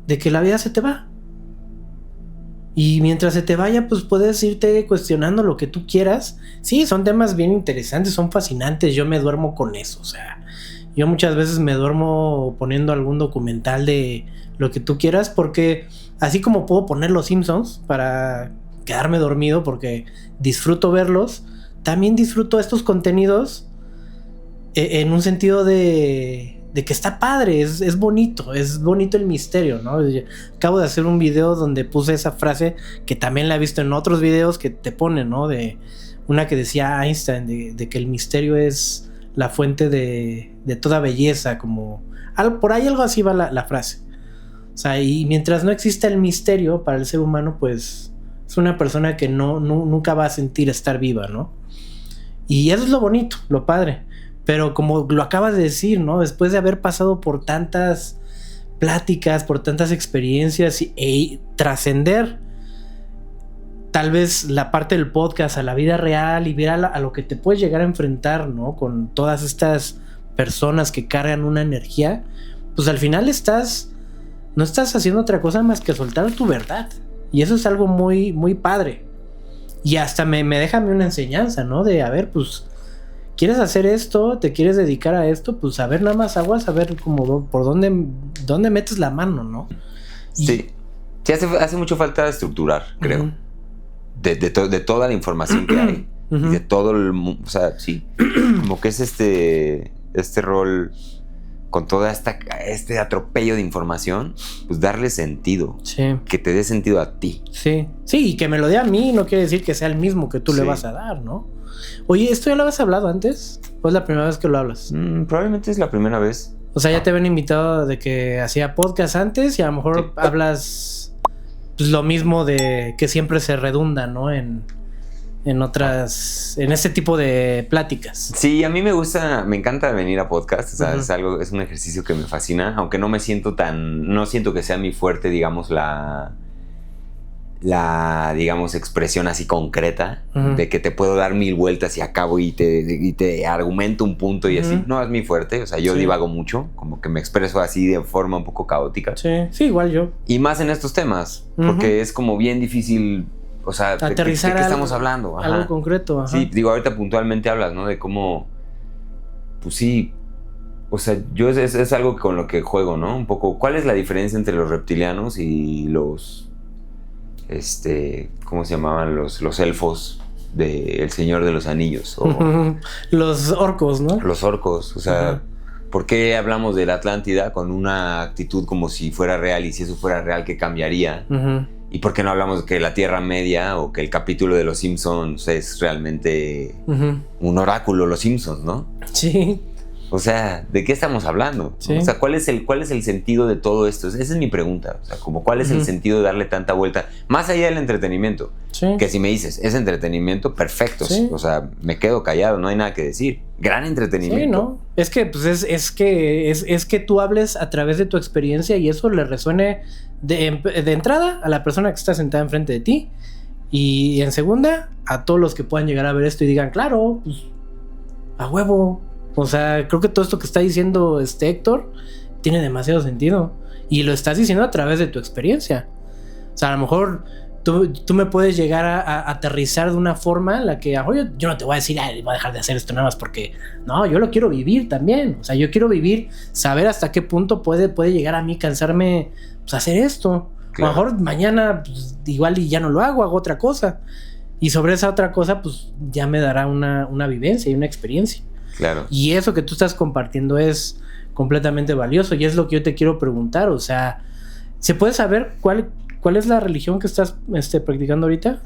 de que la vida se te va. Y mientras se te vaya, pues puedes irte cuestionando lo que tú quieras. Sí, son temas bien interesantes, son fascinantes. Yo me duermo con eso. O sea, yo muchas veces me duermo poniendo algún documental de lo que tú quieras, porque así como puedo poner Los Simpsons para quedarme dormido porque disfruto verlos, también disfruto estos contenidos en un sentido de que está padre, es bonito el misterio, ¿no? Acabo de hacer un video donde puse esa frase que también la he visto en otros videos que te ponen, ¿no? De una que decía Einstein, de que el misterio es la fuente de toda belleza, como por ahí algo así va la frase. O sea, y mientras no exista el misterio para el ser humano, pues es una persona que nunca va a sentir estar viva, ¿no? Y eso es lo bonito, lo padre. Pero como lo acabas de decir, ¿no? Después de haber pasado por tantas pláticas, por tantas experiencias e trascender tal vez la parte del podcast a la vida real y ver a lo que te puedes llegar a enfrentar, ¿no? Con todas estas personas que cargan una energía, pues al final no estás haciendo otra cosa más que soltar tu verdad. Y eso es algo muy, muy padre. Y hasta me deja a mí una enseñanza, ¿no? De, a ver, pues, ¿quieres hacer esto? ¿Te quieres dedicar a esto? Pues, a ver, nada más aguas, a ver como por dónde metes la mano, ¿no? Sí hace mucho falta estructurar, creo. De toda la información que hay. Y de todo el mundo, o sea, sí. Como que es este rol con todo este atropello de información, pues darle sentido. Sí. Que te dé sentido a ti. Sí, y que me lo dé a mí no quiere decir que sea el mismo que tú le vas a dar, ¿no? Oye, ¿esto ya lo habías hablado antes? ¿O es la primera vez que lo hablas? Probablemente es la primera vez. O sea, ya te habían invitado de que hacía podcast antes y a lo mejor hablas pues, lo mismo de que siempre se redunda, ¿no? En este tipo de pláticas. Sí, a mí me encanta venir a podcast, o sea, es un ejercicio que me fascina, aunque no siento que sea mi fuerte, digamos, la digamos, expresión así concreta, de que te puedo dar 1000 vueltas y acabo y te argumento un punto y así. No es mi fuerte, o sea, yo divago mucho, como que me expreso así de forma un poco caótica. Sí, igual yo. Y más en estos temas, porque es como bien difícil. O sea, aterrizar ¿de qué estamos hablando? Algo concreto. Ajá. Sí, digo, ahorita puntualmente hablas, ¿no? De cómo, pues sí, o sea, yo es algo con lo que juego, ¿no? Un poco, ¿cuál es la diferencia entre los reptilianos y los, ¿cómo se llamaban? Los elfos de El Señor de los Anillos. O los orcos, ¿no? Los orcos, o sea, ¿por qué hablamos de la Atlántida con una actitud como si fuera real y si eso fuera real, qué cambiaría? ¿Y por qué no hablamos de que la Tierra Media o que el capítulo de Los Simpsons es realmente un oráculo, Los Simpsons, ¿no? Sí. O sea, ¿de qué estamos hablando? Sí. O sea, ¿cuál es el sentido de todo esto? Esa es mi pregunta. O sea, como ¿cuál es el sentido de darle tanta vuelta? Más allá del entretenimiento. Sí. Que si me dices, es entretenimiento, perfecto. Sí. O sea, me quedo callado, no hay nada que decir. Gran entretenimiento. Sí, ¿no? Es que, pues, es que tú hables a través de tu experiencia y eso le resuene de entrada a la persona que está sentada enfrente de ti. Y en segunda, a todos los que puedan llegar a ver esto y digan, claro, pues, a huevo. O sea, creo que todo esto que está diciendo Héctor tiene demasiado sentido. Y lo estás diciendo a través de tu experiencia. O sea, a lo mejor tú me puedes llegar a aterrizar de una forma en la que yo no te voy a decir, voy a dejar de hacer esto nada más porque... No, yo lo quiero vivir también. O sea, yo quiero vivir, saber hasta qué punto puede llegar a mí cansarme, pues, hacer esto. Claro. A lo mejor mañana, pues, igual y ya no lo hago otra cosa. Y sobre esa otra cosa, pues, ya me dará una vivencia y una experiencia. Claro. Y eso que tú estás compartiendo es completamente valioso. Y es lo que yo te quiero preguntar. O sea, ¿se puede saber cuál es la religión que estás practicando ahorita?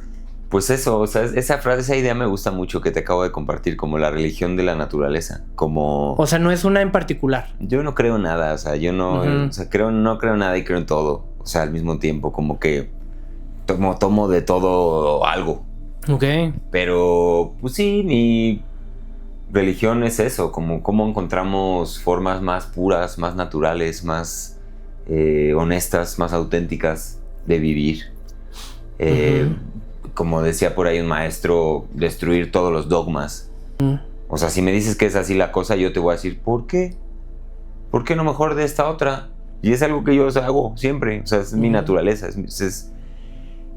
Pues eso, o sea, esa idea me gusta mucho que te acabo de compartir, como la religión de la naturaleza, como... O sea, no es una en particular. Yo no creo en nada, o sea, yo no, o sea, no creo en nada y creo en todo, o sea, al mismo tiempo, como que tomo de todo algo. Ok. Pero, pues sí, mi religión es eso, como cómo encontramos formas más puras, más naturales, más honestas, más auténticas de vivir. Como decía por ahí un maestro, destruir todos los dogmas. O sea, si me dices que es así la cosa, yo te voy a decir, ¿por qué? ¿Por qué no mejor de esta otra? Y es algo que yo hago siempre, o sea, es mi naturaleza.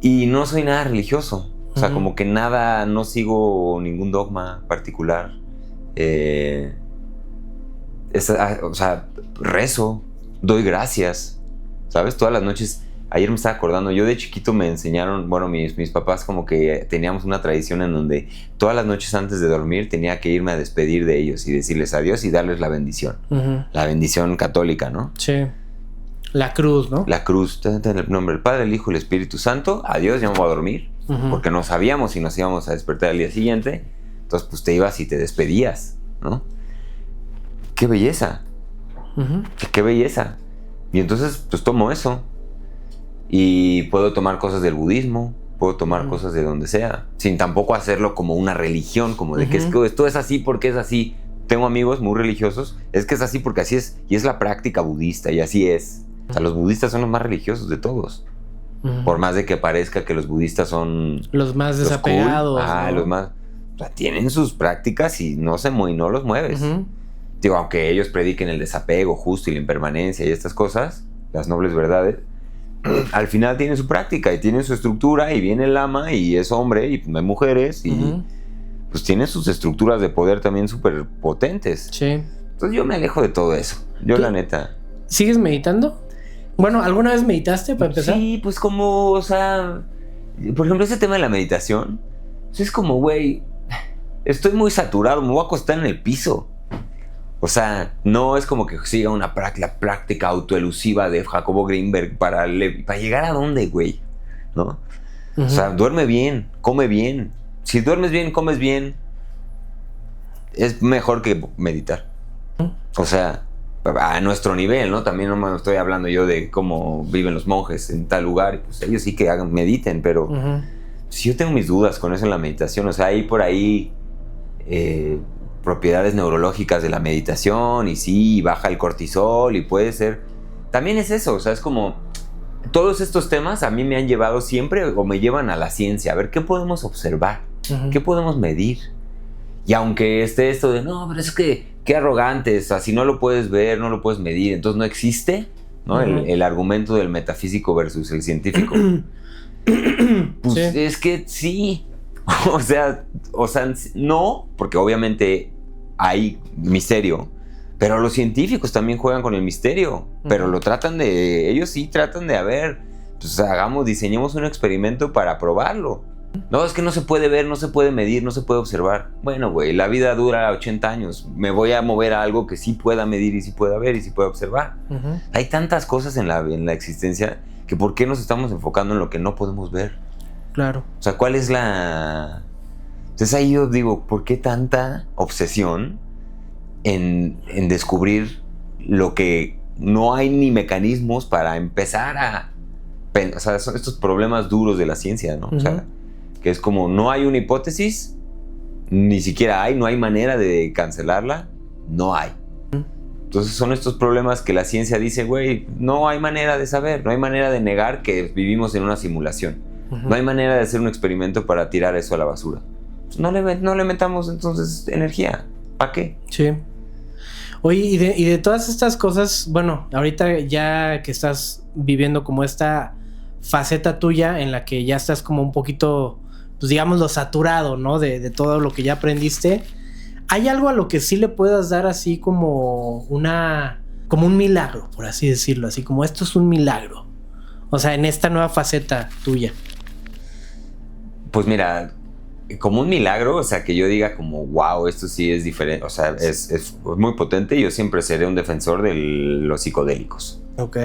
Y no soy nada religioso, o sea, como que nada, no sigo ningún dogma particular. O sea, rezo, doy gracias, ¿sabes? Todas las noches. Ayer me estaba acordando, yo de chiquito me enseñaron, bueno, mis papás como que teníamos una tradición en donde todas las noches antes de dormir tenía que irme a despedir de ellos y decirles adiós y darles la bendición. La bendición católica, ¿no? Sí. La cruz, ¿no? La cruz, en el nombre del Padre, el Hijo y el Espíritu Santo. Adiós, ya me voy a dormir. Porque no sabíamos si nos íbamos a despertar al día siguiente. Entonces, pues te ibas y te despedías, ¿no? ¡Qué belleza! ¡Qué belleza! Y entonces, pues tomo eso. Y puedo tomar cosas del budismo, puedo tomar cosas de donde sea, sin tampoco hacerlo como una religión, como de que es que esto es así porque es así. Tengo amigos muy religiosos, es que es así porque así es, y es la práctica budista, y así es. O sea, los budistas son los más religiosos de todos. Por más de que parezca que los budistas son... los más desapegados. Cool. ¿No? Los más... O sea, tienen sus prácticas y no los mueves. Digo, aunque ellos prediquen el desapego justo y la impermanencia y estas cosas, las nobles verdades, al final tienen su práctica y tienen su estructura y viene el lama y es hombre y hay mujeres y pues tienen sus estructuras de poder también súper potentes. Sí. Entonces yo me alejo de todo eso. Yo la neta. ¿Sigues meditando? Bueno, ¿alguna vez meditaste para empezar? Sí, pues como, o sea, por ejemplo, ese tema de la meditación, pues es como, güey, estoy muy saturado, me voy a acostar en el piso. O sea, no es como que siga la práctica autoelusiva de Jacobo Greenberg para llegar a dónde, güey, ¿no? O sea, duerme bien, come bien. Si duermes bien, comes bien, es mejor que meditar. O sea, a nuestro nivel, ¿no? También no me estoy hablando yo de cómo viven los monjes en tal lugar. Pues ellos sí que mediten, pero si yo tengo mis dudas con eso en la meditación. O sea, hay por ahí... propiedades neurológicas de la meditación y sí, baja el cortisol y puede ser... También es eso, o sea, es como... Todos estos temas a mí me han llevado siempre o me llevan a la ciencia, a ver qué podemos observar, qué podemos medir. Y aunque esté esto de, no, pero es que qué arrogantes, o sea, si no lo puedes ver, no lo puedes medir, entonces no existe, ¿no? El argumento del metafísico versus el científico. Pues es que sí... O sea, no, porque obviamente hay misterio, pero los científicos también juegan con el misterio, pero ellos sí tratan de, a ver, pues diseñemos un experimento para probarlo. No, es que no se puede ver, no se puede medir, no se puede observar. Bueno, güey, la vida dura 80 años, me voy a mover a algo que sí pueda medir y sí pueda ver y sí pueda observar. Hay tantas cosas en la existencia que ¿por qué nos estamos enfocando en lo que no podemos ver? Claro. O sea, ¿cuál es la...? Entonces ahí yo digo, ¿por qué tanta obsesión en descubrir lo que no hay ni mecanismos para empezar a... O sea, son estos problemas duros de la ciencia, ¿no? O sea, que es como no hay una hipótesis, ni siquiera no hay manera de cancelarla, no hay. Entonces son estos problemas que la ciencia dice, güey, no hay manera de saber, no hay manera de negar que vivimos en una simulación. No hay manera de hacer un experimento para tirar eso a la basura. No le metamos entonces energía. ¿Para qué? Sí. Oye, y de todas estas cosas, bueno, ahorita ya que estás viviendo como esta faceta tuya en la que ya estás como un poquito, pues digámoslo, saturado, ¿no? De todo lo que ya aprendiste. ¿Hay algo a lo que sí le puedas dar así como como un milagro, por así decirlo? Así como esto es un milagro. O sea, en esta nueva faceta tuya. Pues mira, como un milagro, o sea, que yo diga como, wow, esto sí es diferente, o sea, es muy potente. Yo siempre seré un defensor de los psicodélicos. Ok.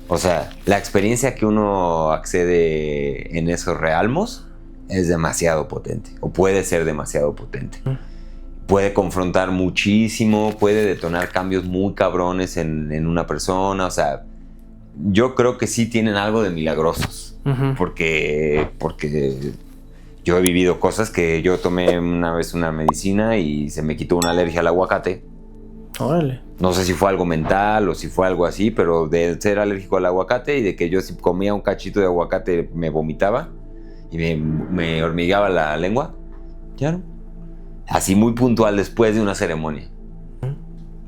O sea, la experiencia que uno accede en esos realmos es demasiado potente, o puede ser demasiado potente. Puede confrontar muchísimo, puede detonar cambios muy cabrones en una persona. O sea, yo creo que sí tienen algo de milagrosos. Porque yo he vivido cosas que yo tomé una vez una medicina y se me quitó una alergia al aguacate. Órale. No sé si fue algo mental o si fue algo así, pero de ser alérgico al aguacate y de que yo si comía un cachito de aguacate me vomitaba y me hormigueaba la lengua. Ya no. Así muy puntual después de una ceremonia.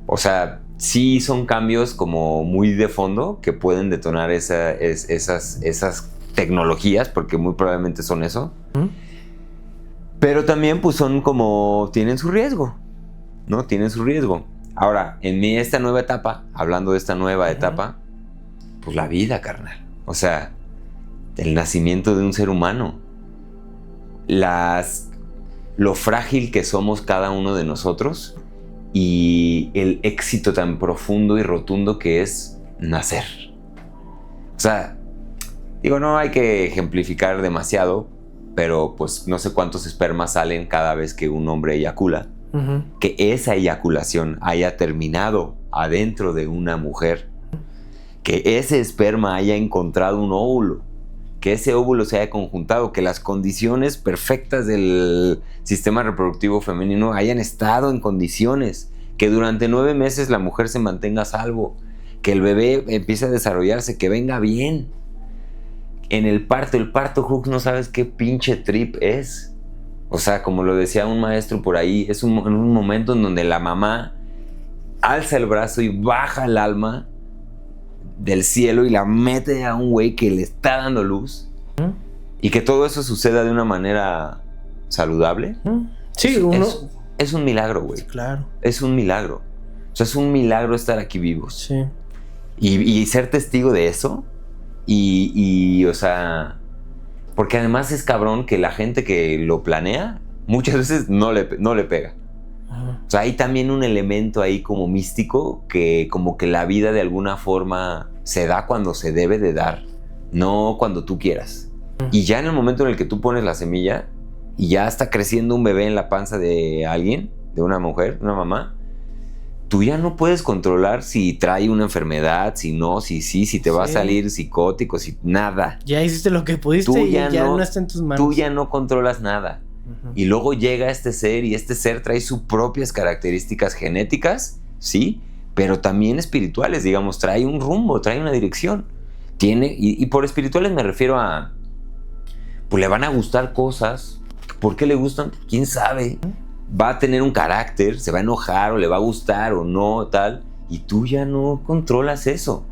O sea, sí son cambios como muy de fondo que pueden detonar esas tecnologías, porque muy probablemente son eso. Pero también pues son como, tienen su riesgo, ¿no? Tienen su riesgo. Ahora, esta nueva etapa, hablando de esta nueva etapa, pues la vida, carnal. O sea, el nacimiento de un ser humano. Lo frágil que somos cada uno de nosotros y el éxito tan profundo y rotundo que es nacer. O sea, digo, no hay que ejemplificar demasiado, pero pues no sé cuántos espermas salen cada vez que un hombre eyacula. Que esa eyaculación haya terminado adentro de una mujer, que ese esperma haya encontrado un óvulo, que ese óvulo se haya conjuntado, que las condiciones perfectas del sistema reproductivo femenino hayan estado en condiciones, que durante 9 meses la mujer se mantenga a salvo, que el bebé empiece a desarrollarse, que venga bien. En el parto, Hooks, no sabes qué pinche trip es. O sea, como lo decía un maestro por ahí, es un momento en donde la mamá alza el brazo y baja el alma del cielo y la mete a un güey que le está dando luz. Y que todo eso suceda de una manera saludable. Sí, es un milagro, güey. Claro. Es un milagro. O sea, es un milagro estar aquí vivos. Sí. Y ser testigo de eso. Y o sea, porque además es cabrón que la gente que lo planea muchas veces no le pega. O sea, hay también un elemento ahí como místico que como que la vida de alguna forma se da cuando se debe de dar, no cuando tú quieras. Y ya en el momento en el que tú pones la semilla y ya está creciendo un bebé en la panza de alguien, de una mujer, una mamá, tú ya no puedes controlar si trae una enfermedad, si no, si te va a salir psicótico, si nada. Ya hiciste lo que pudiste y ya no está en tus manos. Tú ya no controlas nada. Y luego llega este ser y este ser trae sus propias características genéticas, sí, pero también espirituales, digamos, trae un rumbo, trae una dirección. Y por espirituales me refiero a, pues le van a gustar cosas. ¿Por qué le gustan? ¿Quién sabe? Va a tener un carácter, se va a enojar o le va a gustar o no, tal, y tú ya no controlas eso.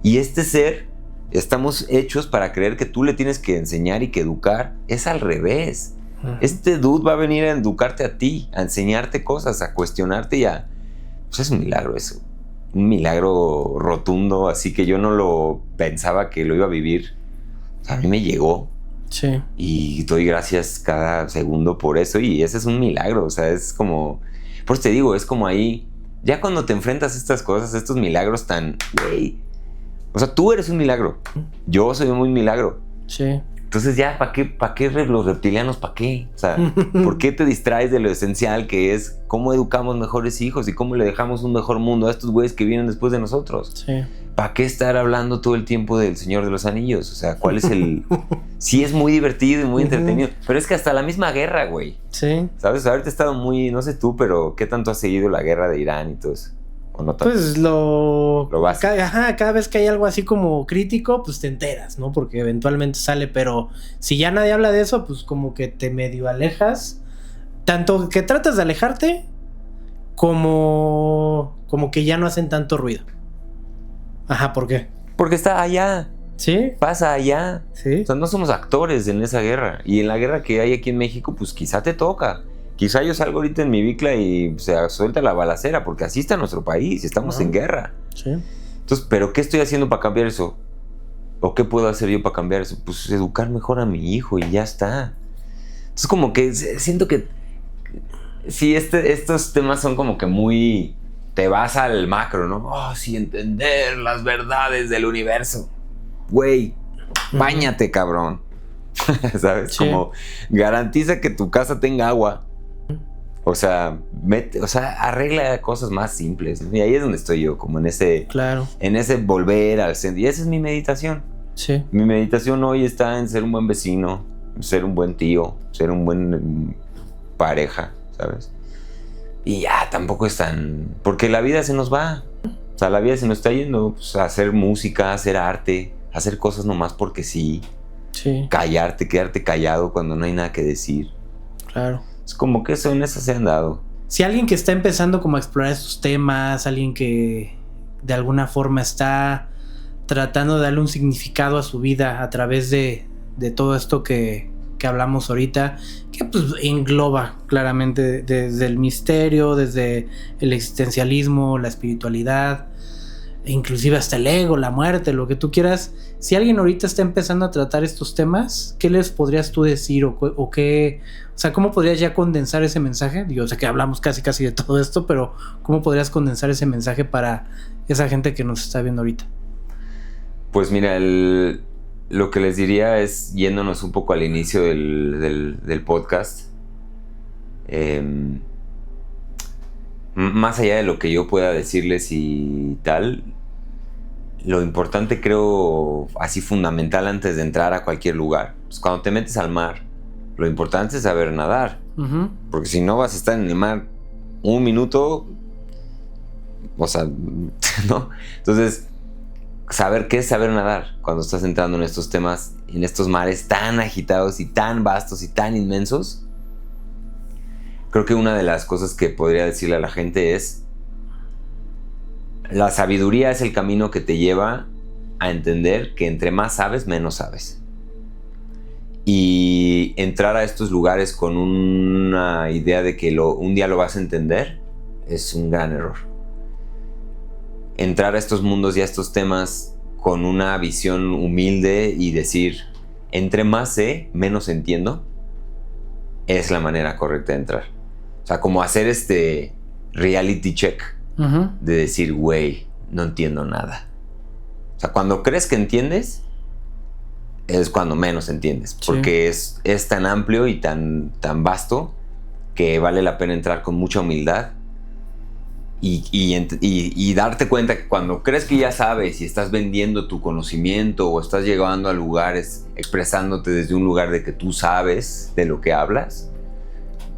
Y este ser, estamos hechos para creer que tú le tienes que enseñar y que educar. Es al revés. Este dude va a venir a educarte a ti, a enseñarte cosas, a cuestionarte y a... Pues es un milagro eso. Un milagro rotundo, así que yo no lo pensaba que lo iba a vivir. O sea, a mí me llegó. Sí. Y doy gracias cada segundo por eso. Y ese es un milagro. O sea, es como... Por eso te digo, es como ahí... Ya cuando te enfrentas a estas cosas, estos milagros tan... Güey. O sea, tú eres un milagro. Yo soy un milagro. Sí. Entonces ya, ¿para qué los reptilianos? ¿Para qué? O sea, ¿por qué te distraes de lo esencial que es cómo educamos mejores hijos y cómo le dejamos un mejor mundo a estos güeyes que vienen después de nosotros? Sí. ¿Para qué estar hablando todo el tiempo del Señor de los Anillos? O sea, ¿cuál es el...? Sí, es muy divertido y muy entretenido, pero es que hasta la misma guerra, güey. Sí. ¿Sabes? Ahorita he estado muy... No sé tú, pero ¿qué tanto has seguido la guerra de Irán y todo eso? ¿O no tanto? Pues lo básico. cada vez que hay algo así como crítico, pues te enteras, ¿no? Porque eventualmente sale, pero si ya nadie habla de eso, pues como que te medio alejas. Tanto que tratas de alejarte, como que ya no hacen tanto ruido. Ajá, ¿por qué? Porque está allá. ¿Sí? Pasa allá. Sí. O sea, no somos actores en esa guerra. Y en la guerra que hay aquí en México, pues quizá te toca. Quizá yo salgo ahorita en mi bicla y se suelta la balacera, porque así está nuestro país, estamos en guerra. Sí. Entonces, ¿pero qué estoy haciendo para cambiar eso? ¿O qué puedo hacer yo para cambiar eso? Pues educar mejor a mi hijo y ya está. Entonces, como que siento que sí, estos temas son como que muy... Te vas al macro, ¿no? Oh, sí, entender las verdades del universo. Güey, báñate, cabrón. ¿Sabes? Sí. Como garantiza que tu casa tenga agua. O sea, arregla cosas más simples, ¿no? Y ahí es donde estoy yo, como en ese volver al centro. Y esa es mi meditación. Sí. Mi meditación hoy está en ser un buen vecino, ser un buen tío, ser un buen pareja, ¿sabes? Y ya, tampoco es tan... Porque la vida se nos va. O sea, la vida se nos está yendo, pues, a hacer música, a hacer arte, a hacer cosas nomás porque sí. Sí. Callarte, quedarte callado cuando no hay nada que decir. Claro. Es como que eso en eso se han dado. Si alguien que está empezando como a explorar estos temas, alguien que de alguna forma está tratando de darle un significado a su vida a través de todo esto que hablamos ahorita, que pues engloba claramente desde el misterio, desde el existencialismo, la espiritualidad, e inclusive hasta el ego, la muerte, lo que tú quieras. Si alguien ahorita está empezando a tratar estos temas, ¿qué les podrías tú decir o qué? O sea, ¿cómo podrías ya condensar ese mensaje? Digo, o sea, que hablamos casi de todo esto, pero ¿cómo podrías condensar ese mensaje para esa gente que nos está viendo ahorita? Pues mira, lo que les diría es, yéndonos un poco al inicio del podcast, más allá de lo que yo pueda decirles y tal, lo importante, creo, así fundamental antes de entrar a cualquier lugar, pues cuando te metes al mar, lo importante es saber nadar. Uh-huh. Porque si no vas a estar en el mar un minuto, o sea, ¿no? Entonces, saber qué es saber nadar cuando estás entrando en estos temas, en estos mares tan agitados y tan vastos y tan inmensos. Creo que una de las cosas que podría decirle a la gente es: la sabiduría es el camino que te lleva a entender que entre más sabes, menos sabes. Y entrar a estos lugares con una idea de que un día lo vas a entender es un gran error. Entrar a estos mundos y a estos temas con una visión humilde y decir, entre más sé, menos entiendo, es la manera correcta de entrar. O sea, como hacer este reality check. Uh-huh. De decir, güey, no entiendo nada. O sea, cuando crees que entiendes, es cuando menos entiendes. Sí. Porque es tan amplio y tan vasto que vale la pena entrar con mucha humildad y darte cuenta que cuando crees que ya sabes y estás vendiendo tu conocimiento o estás llegando a lugares expresándote desde un lugar de que tú sabes de lo que hablas,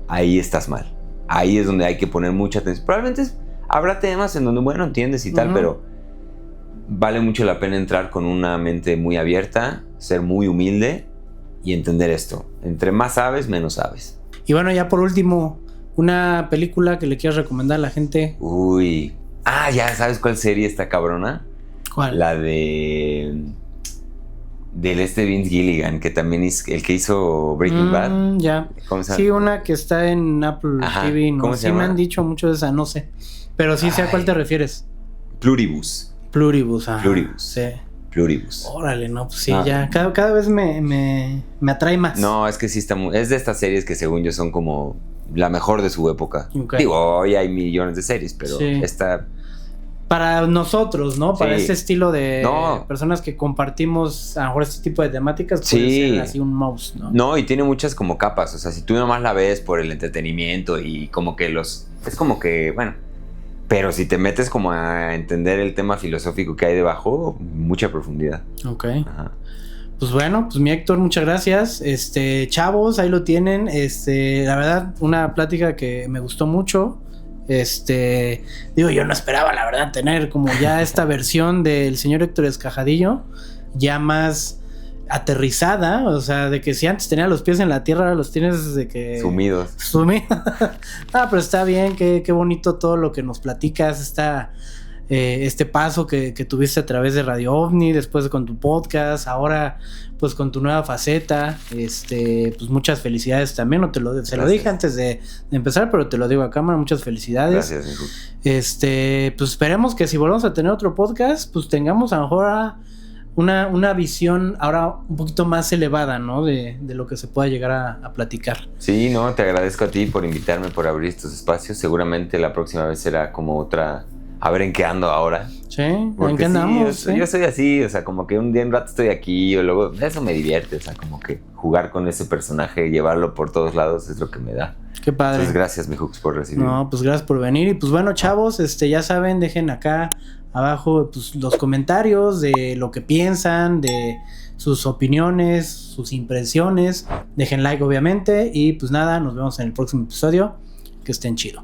ahí estás mal. Ahí es donde hay que poner mucha atención. Probablemente habrá temas en donde, bueno, entiendes y tal, uh-huh, pero vale mucho la pena entrar con una mente muy abierta, ser muy humilde y entender esto. Entre más sabes, menos sabes. Y bueno, ya por último, una película que le quieras recomendar a la gente. Uy. Ah, ya sabes cuál serie está cabrona. ¿Cuál? La del Vince Gilligan, que también es el que hizo Breaking Bad. Ya. ¿Cómo se llama? Sí, una que está en Apple TV. No, ¿cómo se llama? Me han dicho mucho de esa, no sé. Pero sí sé a cuál te refieres. Pluribus. Ajá. Pluribus. Sí. Pluribus. Órale, no, pues sí, ya. Cada vez me atrae más. No, es que sí está es de estas series que según yo son como la mejor de su época. Okay. Digo, hoy hay millones de series, pero sí, esta para nosotros, ¿no? Para Sí. este estilo de No. personas que compartimos a lo mejor este tipo de temáticas, puede Sí. ser así un mouse, ¿no? No, y tiene muchas como capas. O sea, si tú nomás la ves por el entretenimiento y como que es como que, bueno. Pero si te metes como a entender el tema filosófico que hay debajo, mucha profundidad. Ok. Ajá. Pues bueno, pues mi Héctor, muchas gracias. Chavos, ahí lo tienen. La verdad, una plática que me gustó mucho. Digo, yo no esperaba, la verdad, tener como ya esta versión del señor Héctor Escajadillo, ya más aterrizada, o sea, de que si antes tenía los pies en la tierra, ahora los tienes de que... Sumidos. Pero está bien, qué bonito todo lo que nos platicas, este paso que tuviste a través de Radio OVNI, después con tu podcast, ahora pues con tu nueva faceta, pues muchas felicidades también, se lo dije antes de empezar, pero te lo digo a cámara, muchas felicidades. Gracias, hijo. Pues esperemos que si volvemos a tener otro podcast, pues tengamos a lo mejor una visión ahora un poquito más elevada, ¿no? De lo que se pueda llegar a platicar. Sí, no, te agradezco a ti por invitarme, por abrir estos espacios. Seguramente la próxima vez será como otra... A ver en qué ando ahora. Sí, ¿en Porque qué andamos? sí, yo soy así, o sea, como que un día, un rato estoy aquí, y luego eso me divierte, o sea, como que jugar con ese personaje, llevarlo por todos lados es lo que me da. Qué padre. Entonces, gracias, mi Hooks, por recibirme. No, pues gracias por venir. Y pues bueno, chavos, ya saben, dejen acá abajo pues, los comentarios de lo que piensan, de sus opiniones, sus impresiones. Dejen like, obviamente. Y pues nada, nos vemos en el próximo episodio. Que estén chido.